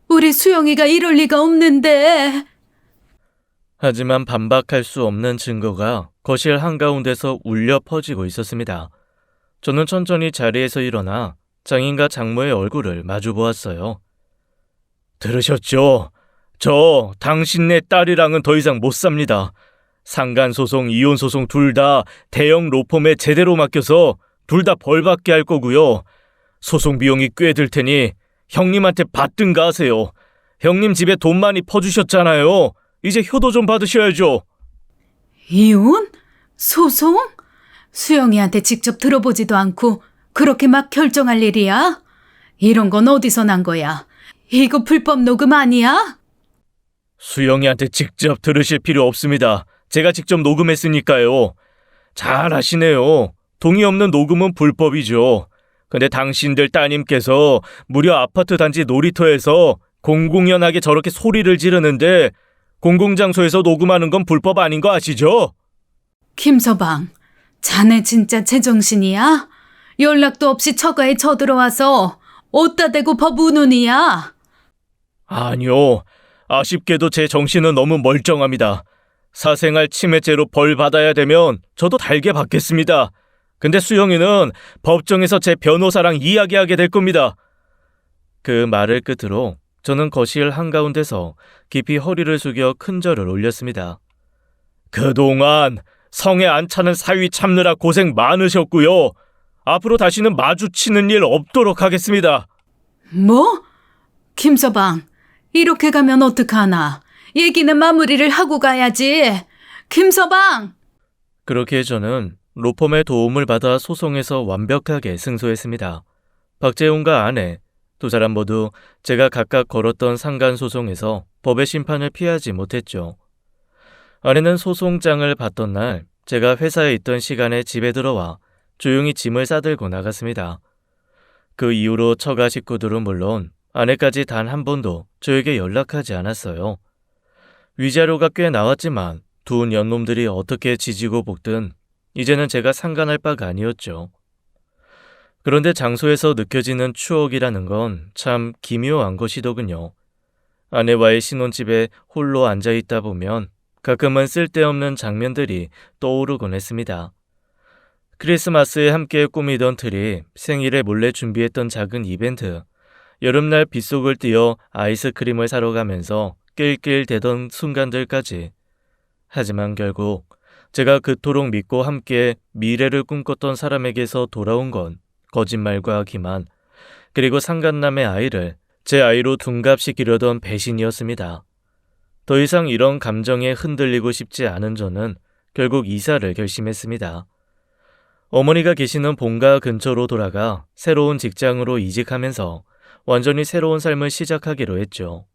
우리 수영이가 이럴 리가 없는데. 하지만 반박할 수 없는 증거가 거실 한가운데서 울려 퍼지고 있었습니다. 저는 천천히 자리에서 일어나 장인과 장모의 얼굴을 마주 보았어요. 들으셨죠? 저 당신네 딸이랑은 더 이상 못 삽니다. 상간소송, 이혼소송 둘 다 대형 로펌에 제대로 맡겨서 둘 다 벌받게 할 거고요. 소송 비용이 꽤 들 테니 형님한테 받든가 하세요. 형님 집에 돈 많이 퍼주셨잖아요. 이제 효도 좀 받으셔야죠. 이혼? 소송? 수영이한테 직접 들어보지도 않고 그렇게 막 결정할 일이야? 이런 건 어디서 난 거야? 이거 불법 녹음 아니야? 수영이한테 직접 들으실 필요 없습니다. 제가 직접 녹음했으니까요. 잘 아시네요. 동의 없는 녹음은 불법이죠. 근데 당신들 따님께서 무려 아파트 단지 놀이터에서 공공연하게 저렇게 소리를 지르는데 공공장소에서 녹음하는 건 불법 아닌 거 아시죠? 김서방, 자네 진짜 제정신이야? 연락도 없이 처가에 쳐들어와서 어디다 대고 법 우는이야? 아니요. 아쉽게도 제 정신은 너무 멀쩡합니다. 사생활 침해죄로 벌 받아야 되면 저도 달게 받겠습니다. 근데 수영이는 법정에서 제 변호사랑 이야기하게 될 겁니다. 그 말을 끝으로 저는 거실 한가운데서 깊이 허리를 숙여 큰 절을 올렸습니다. 그동안 성에 안 차는 사위 참느라 고생 많으셨고요. 앞으로 다시는 마주치는 일 없도록 하겠습니다. 뭐? 김서방, 이렇게 가면 어떡하나? 얘기는 마무리를 하고 가야지. 김서방! 그렇게 저는 로펌의 도움을 받아 소송에서 완벽하게 승소했습니다. 박재훈과 아내, 두 사람 모두 제가 각각 걸었던 상간소송에서 법의 심판을 피하지 못했죠. 아내는 소송장을 봤던 날 제가 회사에 있던 시간에 집에 들어와 조용히 짐을 싸들고 나갔습니다. 그 이후로 처가 식구들은 물론 아내까지 단 한 번도 저에게 연락하지 않았어요. 위자료가 꽤 나왔지만 두 년놈들이 어떻게 지지고 볶든 이제는 제가 상관할 바가 아니었죠. 그런데 장소에서 느껴지는 추억이라는 건 참 기묘한 것이더군요. 아내와의 신혼집에 홀로 앉아있다 보면 가끔은 쓸데없는 장면들이 떠오르곤 했습니다. 크리스마스에 함께 꾸미던 트리, 생일에 몰래 준비했던 작은 이벤트, 여름날 빗속을 뛰어 아이스크림을 사러 가면서 낄낄대던 순간들까지. 하지만 결국 제가 그토록 믿고 함께 미래를 꿈꿨던 사람에게서 돌아온 건 거짓말과 기만, 그리고 상간남의 아이를 제 아이로 둔갑시키려던 배신이었습니다. 더 이상 이런 감정에 흔들리고 싶지 않은 저는 결국 이사를 결심했습니다. 어머니가 계시는 본가 근처로 돌아가 새로운 직장으로 이직하면서 완전히 새로운 삶을 시작하기로 했죠.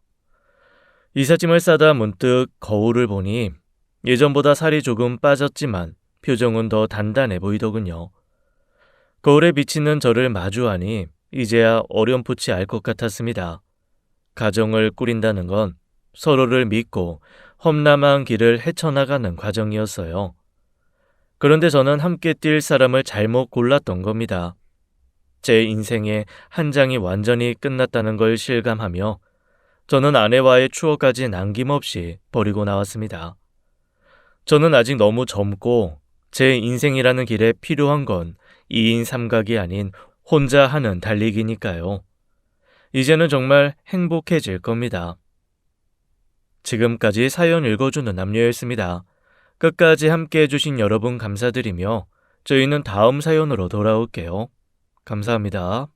이삿짐을 싸다 문득 거울을 보니 예전보다 살이 조금 빠졌지만 표정은 더 단단해 보이더군요. 거울에 비치는 저를 마주하니 이제야 어렴풋이 알 것 같았습니다. 가정을 꾸린다는 건 서로를 믿고 험난한 길을 헤쳐나가는 과정이었어요. 그런데 저는 함께 뛸 사람을 잘못 골랐던 겁니다. 제 인생의 한 장이 완전히 끝났다는 걸 실감하며 저는 아내와의 추억까지 남김없이 버리고 나왔습니다. 저는 아직 너무 젊고 제 인생이라는 길에 필요한 건 2인 삼각이 아닌 혼자 하는 달리기니까요. 이제는 정말 행복해질 겁니다. 지금까지 사연 읽어주는 남녀였습니다. 끝까지 함께 해주신 여러분 감사드리며 저희는 다음 사연으로 돌아올게요. 감사합니다.